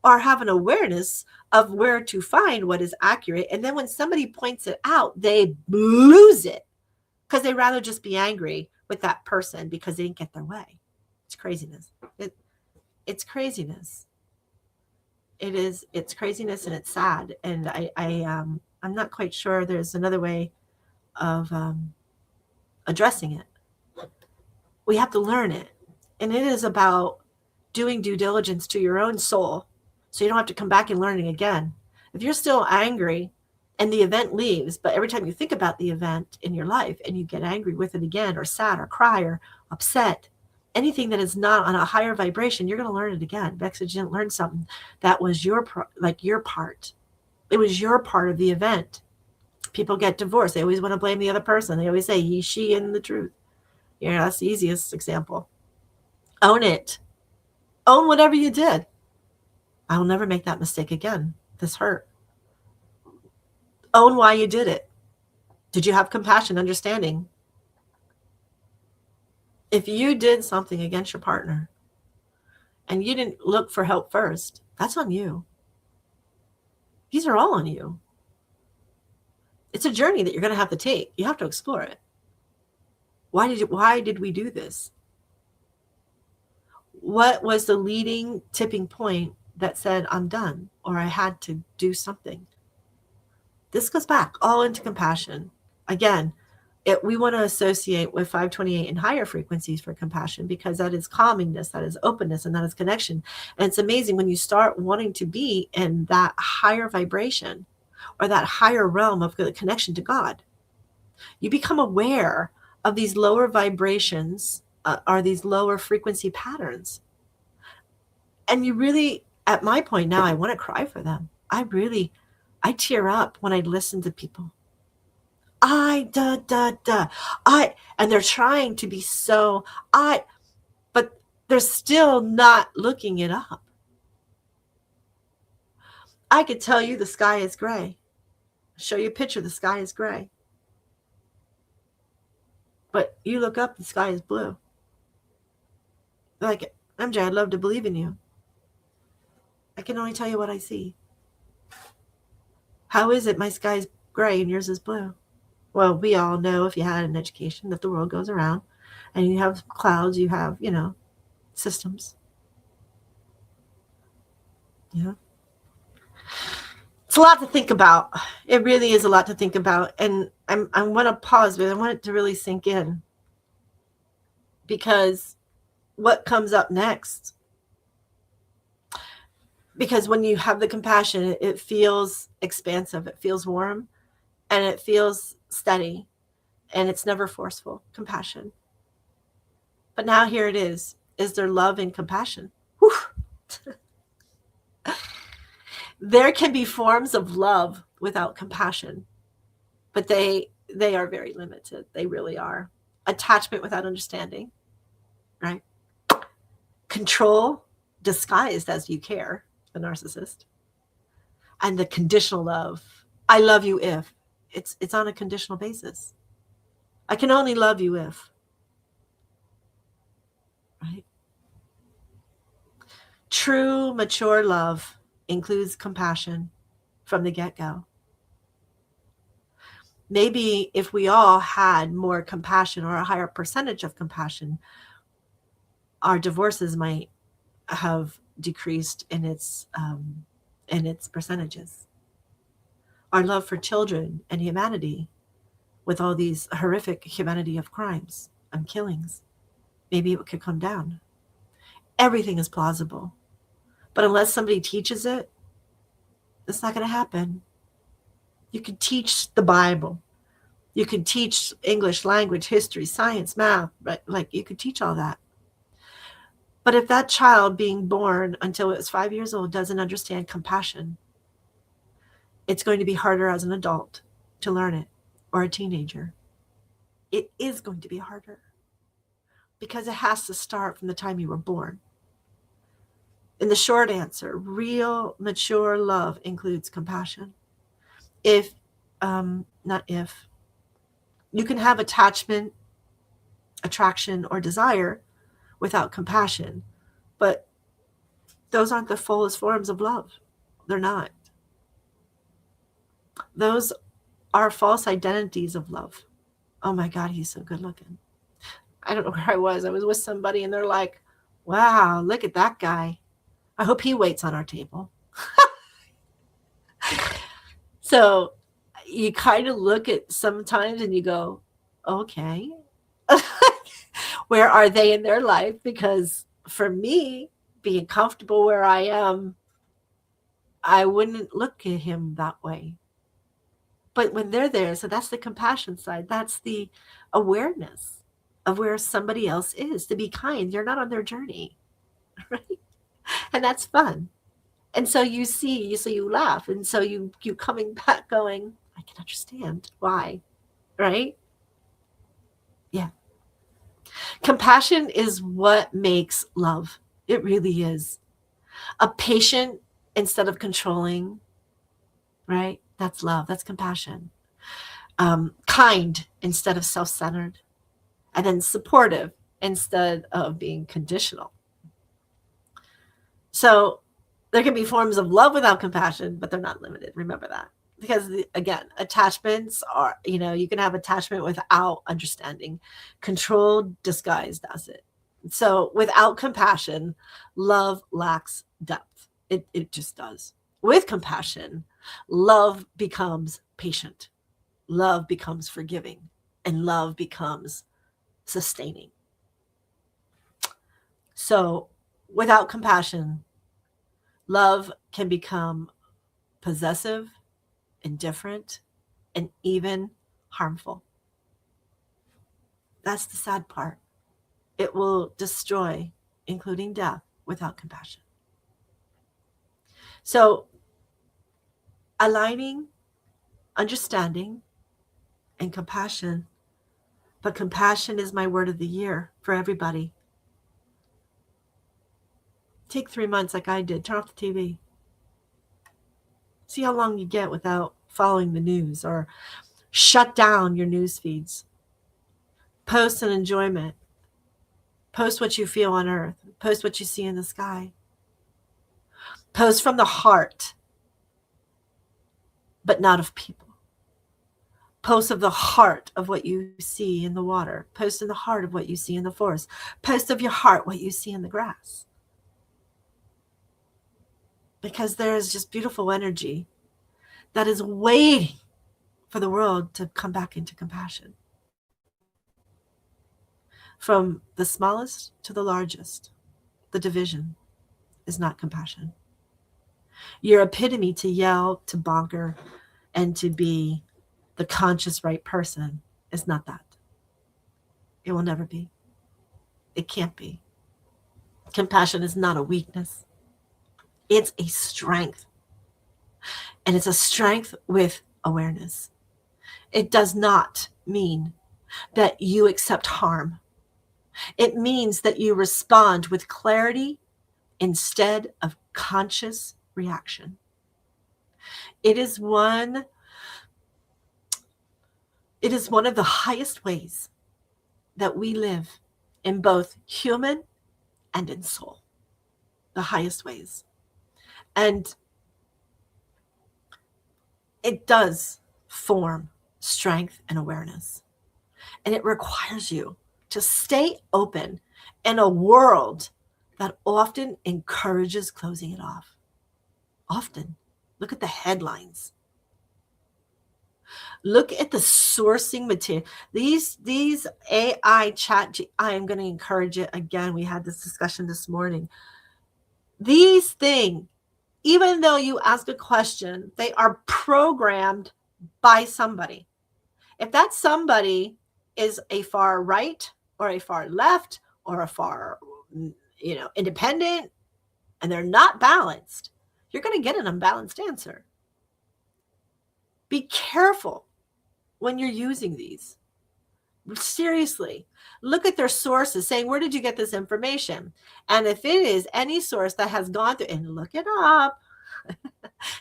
S5: or have an awareness of where to find what is accurate. And then when somebody points it out, they lose it because they'd rather just be angry with that person because they didn't get their way. It's craziness. It's craziness. It's craziness and it's sad. And I'm not quite sure there's another way of addressing it. We have to learn it. And it is about doing due diligence to your own soul so you don't have to come back and learn it again. If you're still angry and the event leaves, but every time you think about the event in your life and you get angry with it again or sad or cry or upset, anything that is not on a higher vibration, you're going to learn it again. Because you didn't learn something that was your part. It was your part of the event. People get divorced. They always want to blame the other person. They always say he, she, and the truth. That's the easiest example. Own it. Own whatever you did. I will never make that mistake again. This hurt. Own why you did it. Did you have compassion, understanding? If you did something against your partner and you didn't look for help first, that's on you. These are all on you. It's a journey that you're going to have to take. You have to explore it. Why did we do this? What was the leading tipping point that said, I'm done, or I had to do something? This goes back all into compassion. Again, we want to associate with 528 and higher frequencies for compassion because that is calmingness, that is openness, and that is connection. And it's amazing when you start wanting to be in that higher vibration or that higher realm of the connection to God. You become aware of these lower vibrations or these lower frequency patterns. And you really, at my point now, I want to cry for them. I tear up when I listen to people. And they're trying to be so, but they're still not looking it up. I could tell you the sky is gray. Show you a picture, the sky is gray. But you look up, the sky is blue. Like, MJ, I'd love to believe in you. I can only tell you what I see. How is it my sky is gray and yours is blue? Well, we all know if you had an education that the world goes around and you have clouds, you have, systems. Yeah. It's a lot to think about. It really is a lot to think about. And I want to pause, but I want it to really sink in. Because what comes up next? Because when you have the compassion, it feels expansive, it feels warm, and it feels steady, and it's never forceful. Compassion. But now here it is. Is there love and compassion? Whew. There can be forms of love without compassion, but they are very limited. They really are. Attachment without understanding, right? Control disguised as you care, the narcissist. And the conditional love. I love you if. It's on a conditional basis. I can only love you if. True, mature love includes compassion from the get-go. Maybe if we all had more compassion or a higher percentage of compassion, our divorces might have decreased in its percentages. Our love for children and humanity, with all these horrific humanity of crimes and killings, maybe it could come down. Everything is plausible. But unless somebody teaches it, it's not going to happen. You can teach the Bible. You can teach English language, history, science, math, right? Like you could teach all that. But if that child being born until it was 5 years old doesn't understand compassion, it's going to be harder as an adult to learn it, or a teenager. It is going to be harder because it has to start from the time you were born. In the short answer, real mature love includes compassion. You can have attachment, attraction, or desire without compassion, but those aren't the fullest forms of love. They're not. Those are false identities of love. Oh my God, he's so good looking. I don't know where I was. I was with somebody and they're like, wow, look at that guy. I hope he waits on our table. So you kind of look at sometimes and you go, okay, where are they in their life? Because for me, being comfortable where I am, I wouldn't look at him that way. But when they're there, so that's the compassion side. That's the awareness of where somebody else is, to be kind. You're not on their journey, right? And that's fun. And so you see, so you laugh. And so you coming back going, I can understand why, right? Yeah. Compassion is what makes love. It really is. A patient instead of controlling, right? That's love. That's compassion. Kind instead of self-centered. And then supportive instead of being conditional. So there can be forms of love without compassion, but they're not limited. Remember that. Because again, attachments are, you can have attachment without understanding. Control disguised as it. So without compassion, love lacks depth. It just does. With compassion, love becomes patient. Love becomes forgiving. And love becomes sustaining. So without compassion, love can become possessive, indifferent, and even harmful. That's the sad part. It will destroy, including death, without compassion. So aligning, understanding, and compassion. But compassion is my word of the year for everybody. Take 3 months like I did. Turn off the TV. See how long you get without following the news, or shut down your news feeds. Post an enjoyment. Post what you feel on earth. Post what you see in the sky. Post from the heart, but not of people. Post of the heart of what you see in the water. Post in the heart of what you see in the forest. Post of your heart what you see in the grass. Because there is just beautiful energy that is waiting for the world to come back into compassion. From the smallest to the largest, the division is not compassion. Your epitome to yell, to bonker, and to be the conscious right person is not that. It will never be. It can't be. Compassion is not a weakness. It's a strength. And it's a strength with awareness. It does not mean that you accept harm. It means that you respond with clarity instead of conscious reaction. It is one of the highest ways that we live in both human and in soul. the highest ways. And it does form strength and awareness. And it requires you to stay open in a world that often encourages closing it off. Often. Look at the headlines. Look at the sourcing material. These AI chat, I am going to encourage it again. We had this discussion this morning. These things, even though you ask a question, they are programmed by somebody. If that somebody is a far right or a far left or a far, independent, and they're not balanced, you're going to get an unbalanced answer. Be careful when you're using these. Seriously, look at their sources, saying, where did you get this information? And if it is any source that has gone through, and look it up,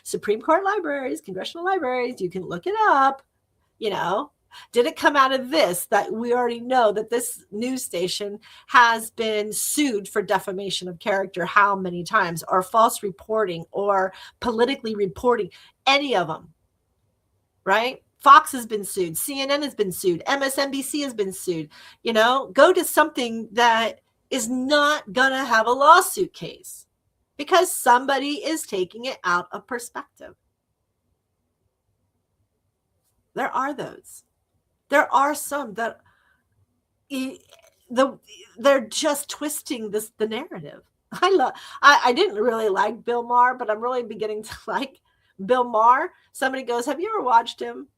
S5: Supreme Court libraries, congressional libraries, you can look it up, did it come out of this, that we already know that this news station has been sued for defamation of character how many times, or false reporting, or politically reporting, any of them, right? Fox has been sued. CNN has been sued. MSNBC has been sued. Go to something that is not going to have a lawsuit case because somebody is taking it out of perspective. There are those. There are some that they're just twisting the narrative. I didn't really like Bill Maher, but I'm really beginning to like Bill Maher. Somebody goes, have you ever watched him?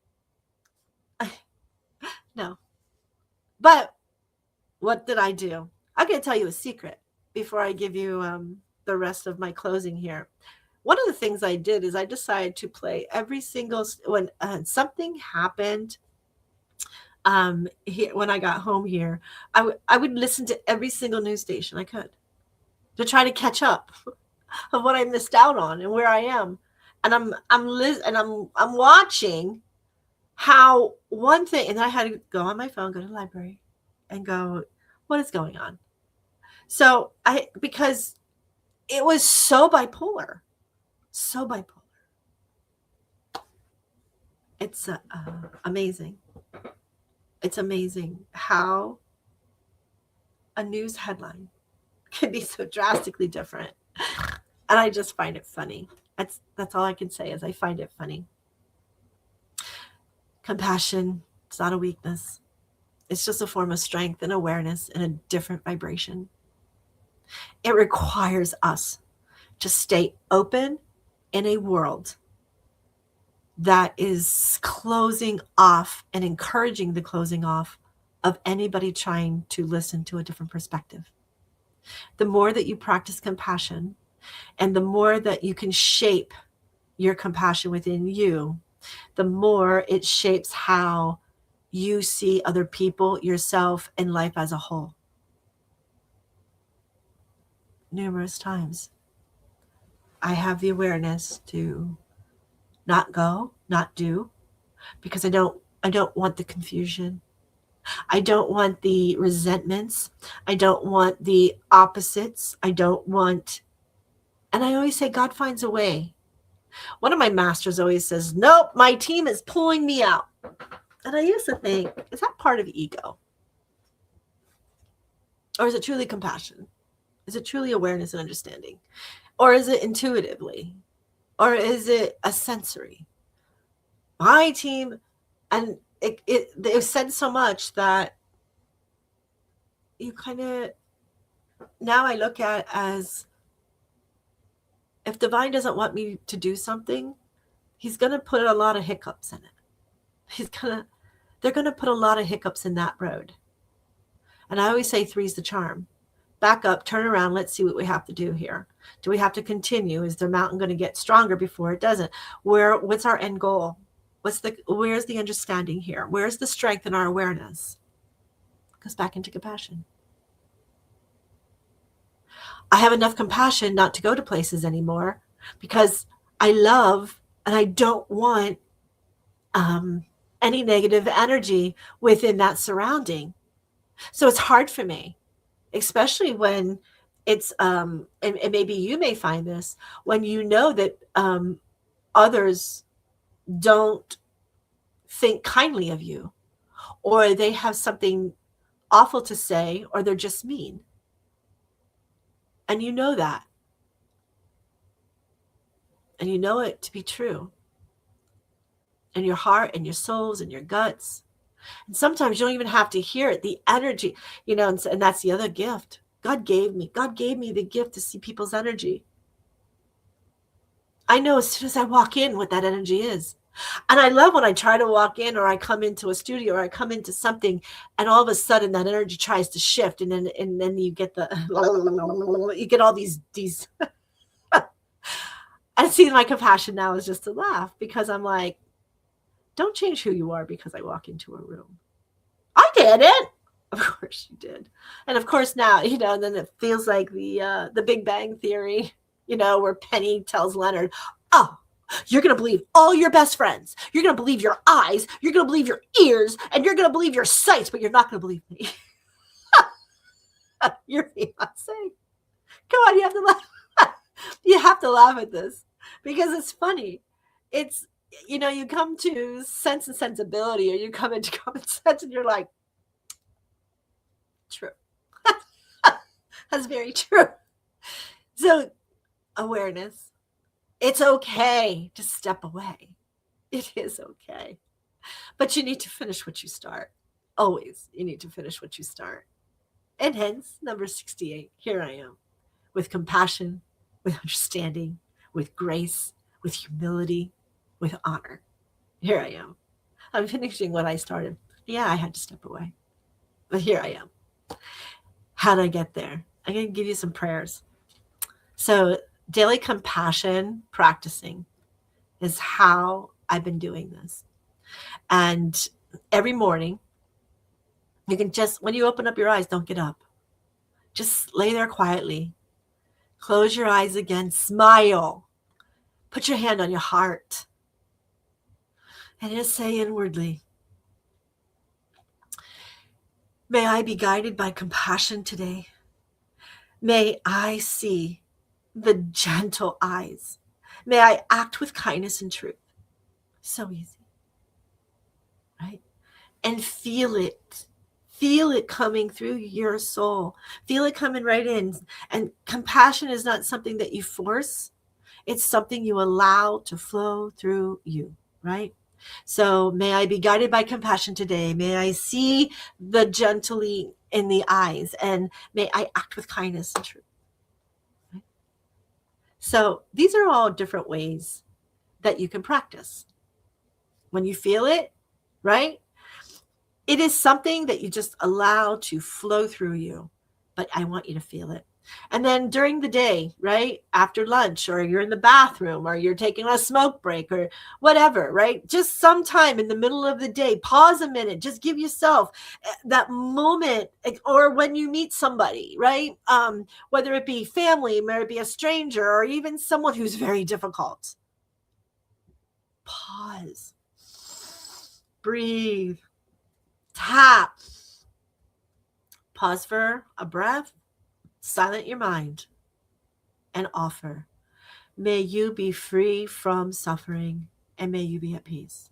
S5: No. But what did I do? I'm going to tell you a secret before I give you the rest of my closing here. One of the things I did is I decided to play every single, when something happened here, when I got home here, I would listen to every single news station I could to try to catch up of what I missed out on and where I am. And I'm watching how one thing, and I had to go on my phone, go to the library and go, what is going on? So because it was so bipolar. It's amazing. It's amazing how a news headline can be so drastically different. And I just find it funny. That's all I can say is I find it funny. Compassion, it's not a weakness. It's just a form of strength and awareness in a different vibration. It requires us to stay open in a world that is closing off and encouraging the closing off of anybody trying to listen to a different perspective. The more that you practice compassion and the more that you can shape your compassion within you, the more it shapes how you see other people, yourself, and life as a whole. Numerous times, I have the awareness to not go, not do, because I don't want the confusion. I don't want the resentments. I don't want the opposites. And I always say, God finds a way. One of my masters always says, nope, my team is pulling me out. And I used to think, is that part of ego? Or is it truly compassion? Is it truly awareness and understanding? Or is it intuitively? Or is it a sensory? My team, and it said so much that you kind of, now I look at as, if divine doesn't want me to do something, he's going to put a lot of hiccups in it. They're going to put a lot of hiccups in that road. And I always say 3's the charm. Back up, turn around, let's see what we have to do here. Do we have to continue? Is the mountain going to get stronger before it doesn't? What's our end goal? Where's the understanding here? Where's the strength in our awareness? It goes back into compassion. I have enough compassion not to go to places anymore because I love and I don't want any negative energy within that surrounding. So it's hard for me, especially when It's and maybe you may find this when you know that others don't think kindly of you, or they have something awful to say, or they're just mean. And you know that. And you know it to be true. In your heart and your souls and your guts. And sometimes you don't even have to hear it. The energy, and that's the other gift. God gave me the gift to see people's energy. I know as soon as I walk in what that energy is. And I love when I try to walk in, or I come into a studio, or I come into something, and all of a sudden that energy tries to shift, and then you get all these I see my compassion now is just to laugh, because I'm like, don't change who you are because I walk into a room. I didn't. Of course you did. And of course now, and then it feels like the Big Bang Theory, where Penny tells Leonard, oh, you're going to believe all your best friends. You're going to believe your eyes. You're going to believe your ears. And you're going to believe your sights, but you're not going to believe me. Your fiance. Come on, you have to laugh. You have to laugh at this because it's funny. It's, you come to Sense and Sensibility, or you come into Common Sense, and you're like, true. That's very true. So, awareness. It's okay to step away. It is okay. But you need to finish what you start. Always, you need to finish what you start. And hence, number 68, here I am, with compassion, with understanding, with grace, with humility, with honor. Here I am. I'm finishing what I started. Yeah, I had to step away. But here I am. How did I get there? I'm going to give you some prayers. So daily compassion practicing is how I've been doing this. And every morning, you can just, when you open up your eyes, don't get up. Just lay there quietly. Close your eyes again. Smile. Put your hand on your heart. And just say inwardly, may I be guided by compassion today. May I see the gentle eyes. May I act with kindness and truth. So easy, right? And feel it. Feel it coming through your soul. Feel it coming right in. And compassion is not something that you force. It's something you allow to flow through you, right? So may I be guided by compassion today. May I see the gently in the eyes, and may I act with kindness and truth. Right? So these are all different ways that you can practice. When you feel it, right? It is something that you just allow to flow through you, but I want you to feel it. And then during the day, right, after lunch, or you're in the bathroom, or you're taking a smoke break, or whatever, right? Just sometime in the middle of the day, pause a minute, just give yourself that moment, or when you meet somebody, right? Whether it be family, whether it be a stranger, or even someone who's very difficult. Pause. Breathe. Tap. Pause for a breath. Silent your mind and offer. May you be free from suffering, and may you be at peace.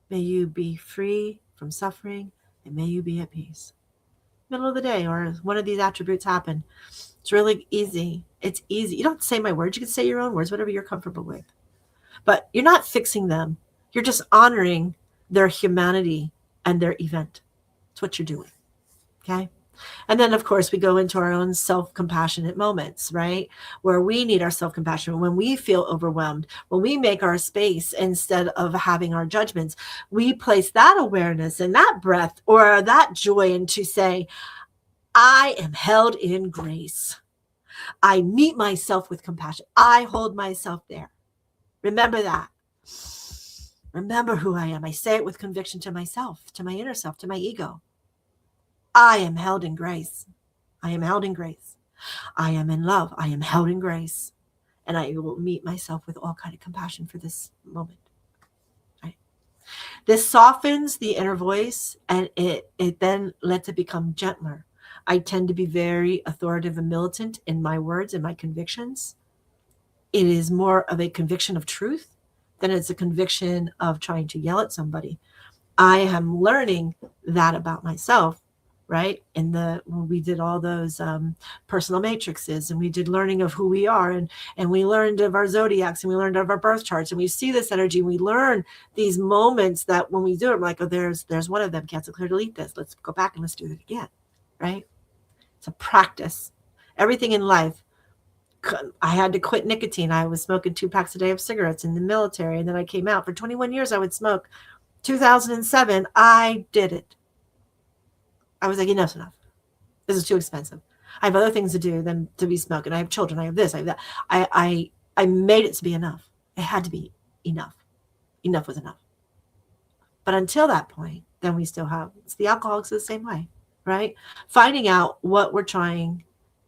S5: May you be free from suffering, and may you be at peace. Middle of the day, or one of these attributes happen. It's really easy. It's easy. You don't have to say my words. You can say your own words, whatever you're comfortable with. But you're not fixing them. You're just honoring their humanity and their event. That's what you're doing. Okay? And then, of course, we go into our own self-compassionate moments, right? Where we need our self-compassion, when we feel overwhelmed, when we make our space instead of having our judgments, we place that awareness and that breath or that joy into say, I am held in grace. I meet myself with compassion. I hold myself there. Remember that. Remember who I am. I say it with conviction to myself, to my inner self, to my ego. I am held in grace. I am held in grace. I am in love. I am held in grace. And I will meet myself with all kind of compassion for this moment. Right? This softens the inner voice, and it then lets it become gentler. I tend to be very authoritative and militant in my words and my convictions. It is more of a conviction of truth than it's a conviction of trying to yell at somebody. I am learning that about myself, right? When we did all those personal matrices, and we did learning of who we are, and we learned of our zodiacs, and we learned of our birth charts, and we see this energy, and we learn these moments that when we do it, we're like, oh, there's one of them, cancel, clear, delete this. Let's go back and let's do it again, right? It's a practice. Everything in life. I had to quit nicotine. I was smoking 2 packs a day of cigarettes in the military, and then I came out. For 21 years, I would smoke. 2007, I did it. I was like, enough's enough. This is too expensive. I have other things to do than to be smoking. I have children. I have this. I have that. I made it to be enough. It had to be enough. Enough was enough. But until that point, then we still have, it's the alcoholics the same way, right? Finding out what we're trying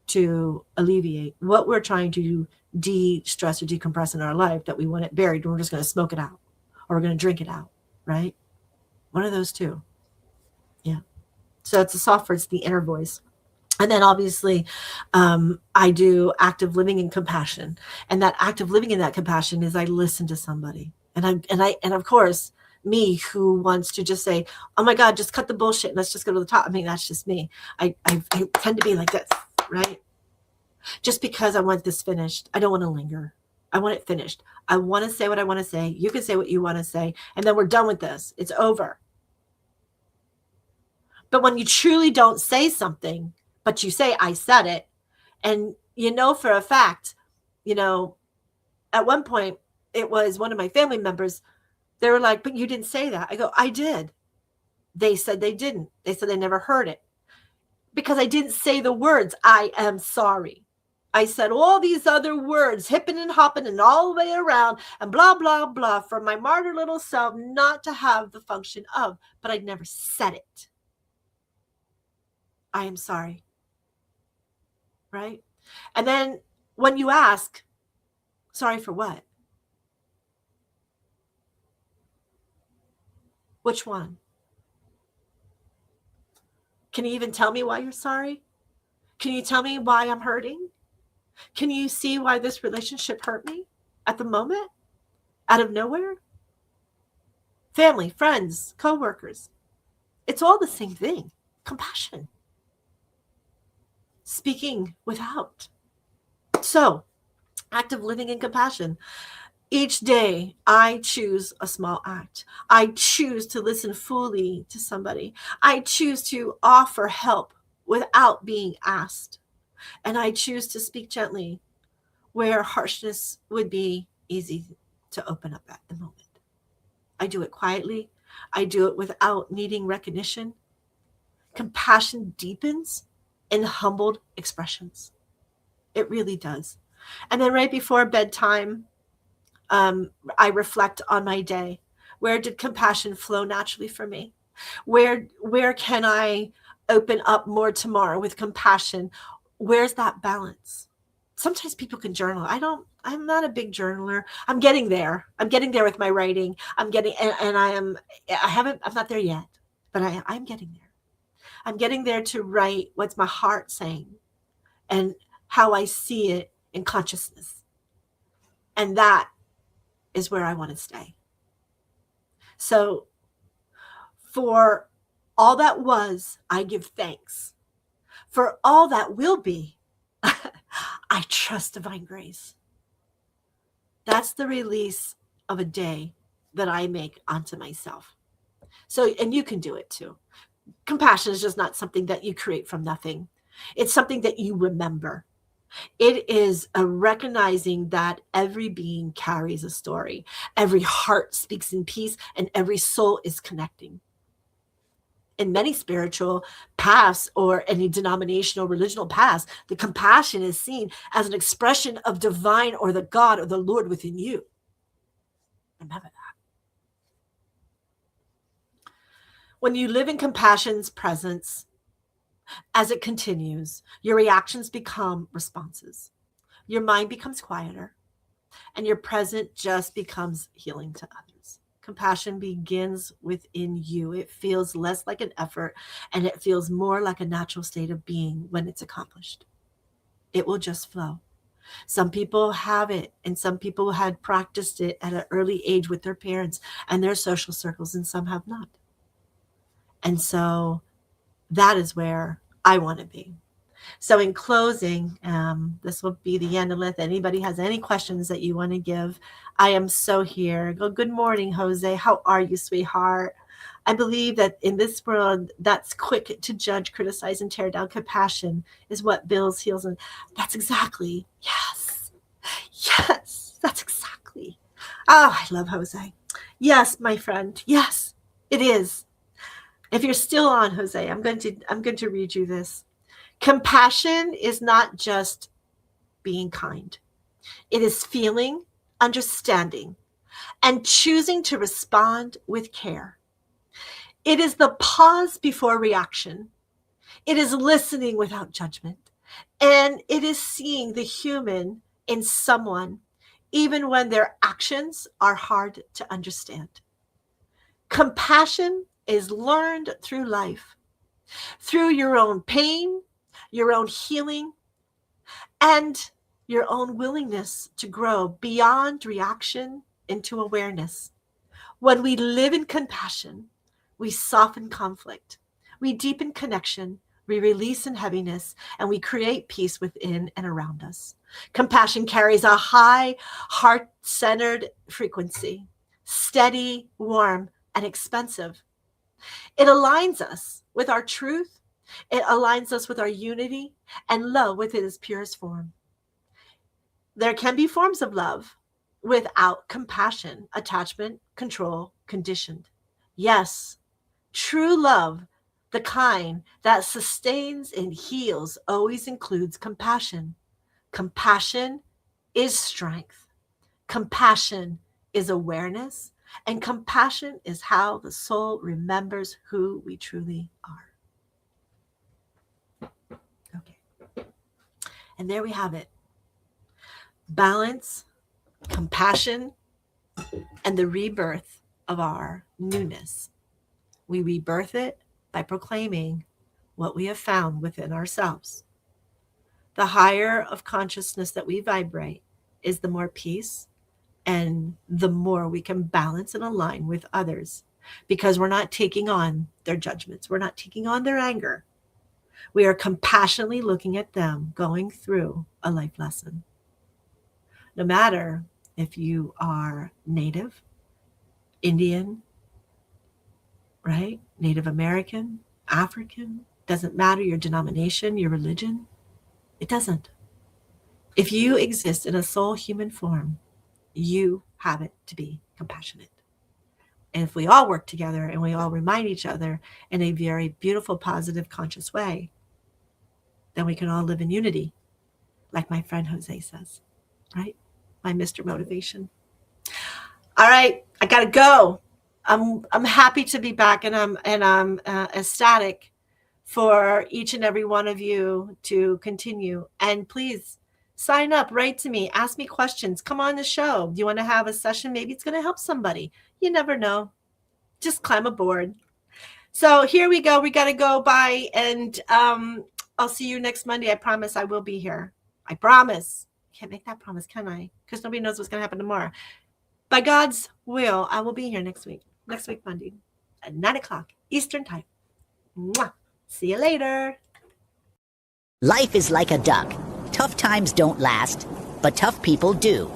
S5: to alleviate, what we're trying to de-stress or decompress in our life, that we want it buried, and we're just going to smoke it out, or we're going to drink it out, right? One of those two. Yeah. So it's the software, it's the inner voice. And then obviously I do active living and compassion. And that active living and that compassion is I listen to somebody. And of course, me who wants to just say, oh my God, just cut the bullshit and let's just go to the top. I mean, that's just me. I tend to be like this, right? Just because I want this finished, I don't want to linger. I want it finished. I want to say what I want to say. You can say what you want to say. And then we're done with this. It's over. But when you truly don't say something, but you say, I said it, and you know for a fact, you know, at one point, it was one of my family members, they were like, but you didn't say that. I go, I did. They said they didn't. They said they never heard it. Because I didn't say the words, I am sorry. I said all these other words, hipping and hopping and all the way around and blah, blah, blah, for my martyr little self not to have the function of, but I never said it. I am sorry. Right? And then when you ask, sorry for what? Which one? Can you even tell me why you're sorry? Can you tell me why I'm hurting? Can you see why this relationship hurt me at the moment? Out of nowhere? Family, friends, co-workers. It's all the same thing. Compassion. Speaking without. So, active living and compassion. Each day, I choose a small act. I choose to listen fully to somebody. I choose to offer help without being asked. And I choose to speak gently where harshness would be easy to open up at the moment. I do it quietly. I do it without needing recognition. Compassion deepens in humbled expressions. It really does. And then right before bedtime, I reflect on my day. Where did compassion flow naturally for me? Where can I open up more tomorrow with compassion? Where's that balance? Sometimes people can journal. I'm not a big journaler. I'm getting there. I'm getting there with my writing. I'm not there yet, but I'm getting there. I'm getting there to write what's my heart saying and how I see it in consciousness. And that is where I want to stay. So for all that was, I give thanks. For all that will be, I trust divine grace. That's the release of a day that I make onto myself. So, and you can do it too. Compassion is just not something that you create from nothing. It's something that you remember. It is a recognizing that every being carries a story. Every heart speaks in peace, and every soul is connecting. In many spiritual paths or any denominational religional paths, the compassion is seen as an expression of divine or the God or the Lord within you. Remember that. When you live in compassion's presence, as it continues, your reactions become responses. Your mind becomes quieter, and your present just becomes healing to others. Compassion begins within you. It feels less like an effort, and it feels more like a natural state of being when it's accomplished. It will just flow. Some people have it, and some people had practiced it at an early age with their parents and their social circles, and some have not. And so that is where I want to be. So in closing, this will be the end. Unless anybody has any questions that you want to give, I am so here. Good morning, Jose. How are you, sweetheart? I believe that in this world that's quick to judge, criticize, and tear down, compassion is what builds, heals, and that's exactly, yes, that's exactly. Oh, I love Jose. Yes, my friend. Yes, it is. If you're still on, Jose, I'm going to read you this. Compassion is not just being kind. It is feeling, understanding, and choosing to respond with care. It is the pause before reaction. It is listening without judgment. And it is seeing the human in someone, even when their actions are hard to understand. Compassion is learned through life, through your own pain, your own healing, and your own willingness to grow beyond reaction into awareness. When we live in compassion, we soften conflict, we deepen connection, we release in heaviness, and we create peace within and around us. Compassion carries a high, heart-centered frequency, steady, warm, and expansive. It aligns us with our truth. It aligns us with our unity and love within its purest form. There can be forms of love without compassion, attachment, control, conditioned. Yes, true love, the kind that sustains and heals, always includes compassion. Compassion is strength. Compassion is awareness. And compassion is how the soul remembers who we truly are. Okay. And there we have it. Balance, compassion, and the rebirth of our newness. We rebirth it by proclaiming what we have found within ourselves. The higher of consciousness that we vibrate is the more peace, and the more we can balance and align with others, because we're not taking on their judgments. We're not taking on their anger. We are compassionately looking at them going through a life lesson. No matter if you are Native, Indian, right? Native American, African, doesn't matter your denomination, your religion. It doesn't. If you exist in a soul human form, you have it to be compassionate. And if we all work together and we all remind each other in a very beautiful, positive, conscious way, then we can all live in unity, like my friend Jose says, right? My Mr. Motivation. All right, I gotta go. I'm happy to be back, and I'm ecstatic for each and every one of you to continue. And please sign up, write to me, ask me questions, come on the show. Do you want to have a session? Maybe it's going to help somebody. You never know. Just climb aboard. So here we go. We got to go. Bye. And I'll see you next Monday. I promise I will be here. I promise. Can't make that promise, can I? Because nobody knows what's going to happen tomorrow. By God's will, I will be here next week Monday at 9:00 Eastern Time. Mwah. See you later.
S1: Life is like a duck. Tough times don't last, but tough people do.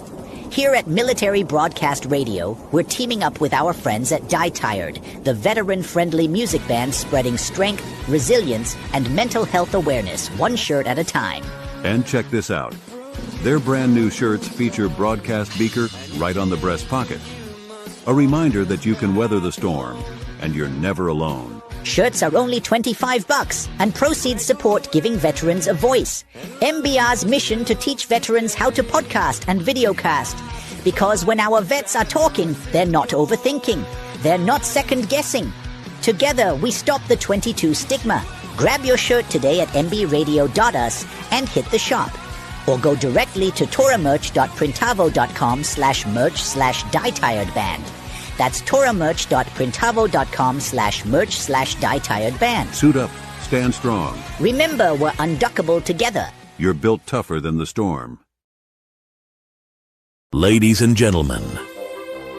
S1: Here at Military Broadcast Radio, we're teaming up with our friends at Die Tired, the veteran-friendly music band spreading strength, resilience, and mental health awareness one shirt at a time.
S7: And check this out. Their brand new shirts feature broadcast beaker right on the breast pocket. A reminder that you can weather the storm, and you're never alone.
S1: Shirts are only $25, and proceeds support giving veterans a voice. MBR's mission to teach veterans how to podcast and videocast. Because when our vets are talking, they're not overthinking. They're not second-guessing. Together, we stop the 22 stigma. Grab your shirt today at mbradio.us and hit the shop. Or go directly to toramerch.printavo.com/merch/dietiredband. That's toramerch.printavo.com/merch/die-tired-band.
S7: Suit up. Stand strong.
S1: Remember, we're unduckable together.
S7: You're built tougher than the storm.
S10: Ladies and gentlemen,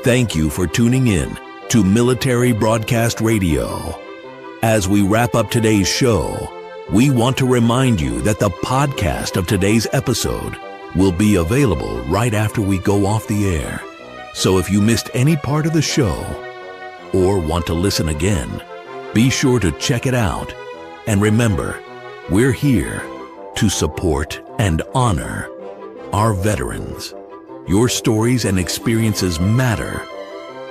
S10: thank you for tuning in to Military Broadcast Radio. As we wrap up today's show, we want to remind you that the podcast of today's episode will be available right after we go off the air. So if you missed any part of the show or want to listen again, be sure to check it out. And remember, we're here to support and honor our veterans. Your stories and experiences matter,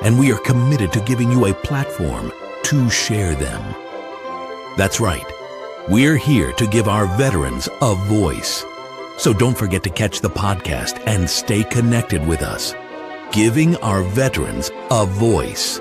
S10: and we are committed to giving you a platform to share them. That's right. We're here to give our veterans a voice. So don't forget to catch the podcast and stay connected with us. Giving our veterans a voice.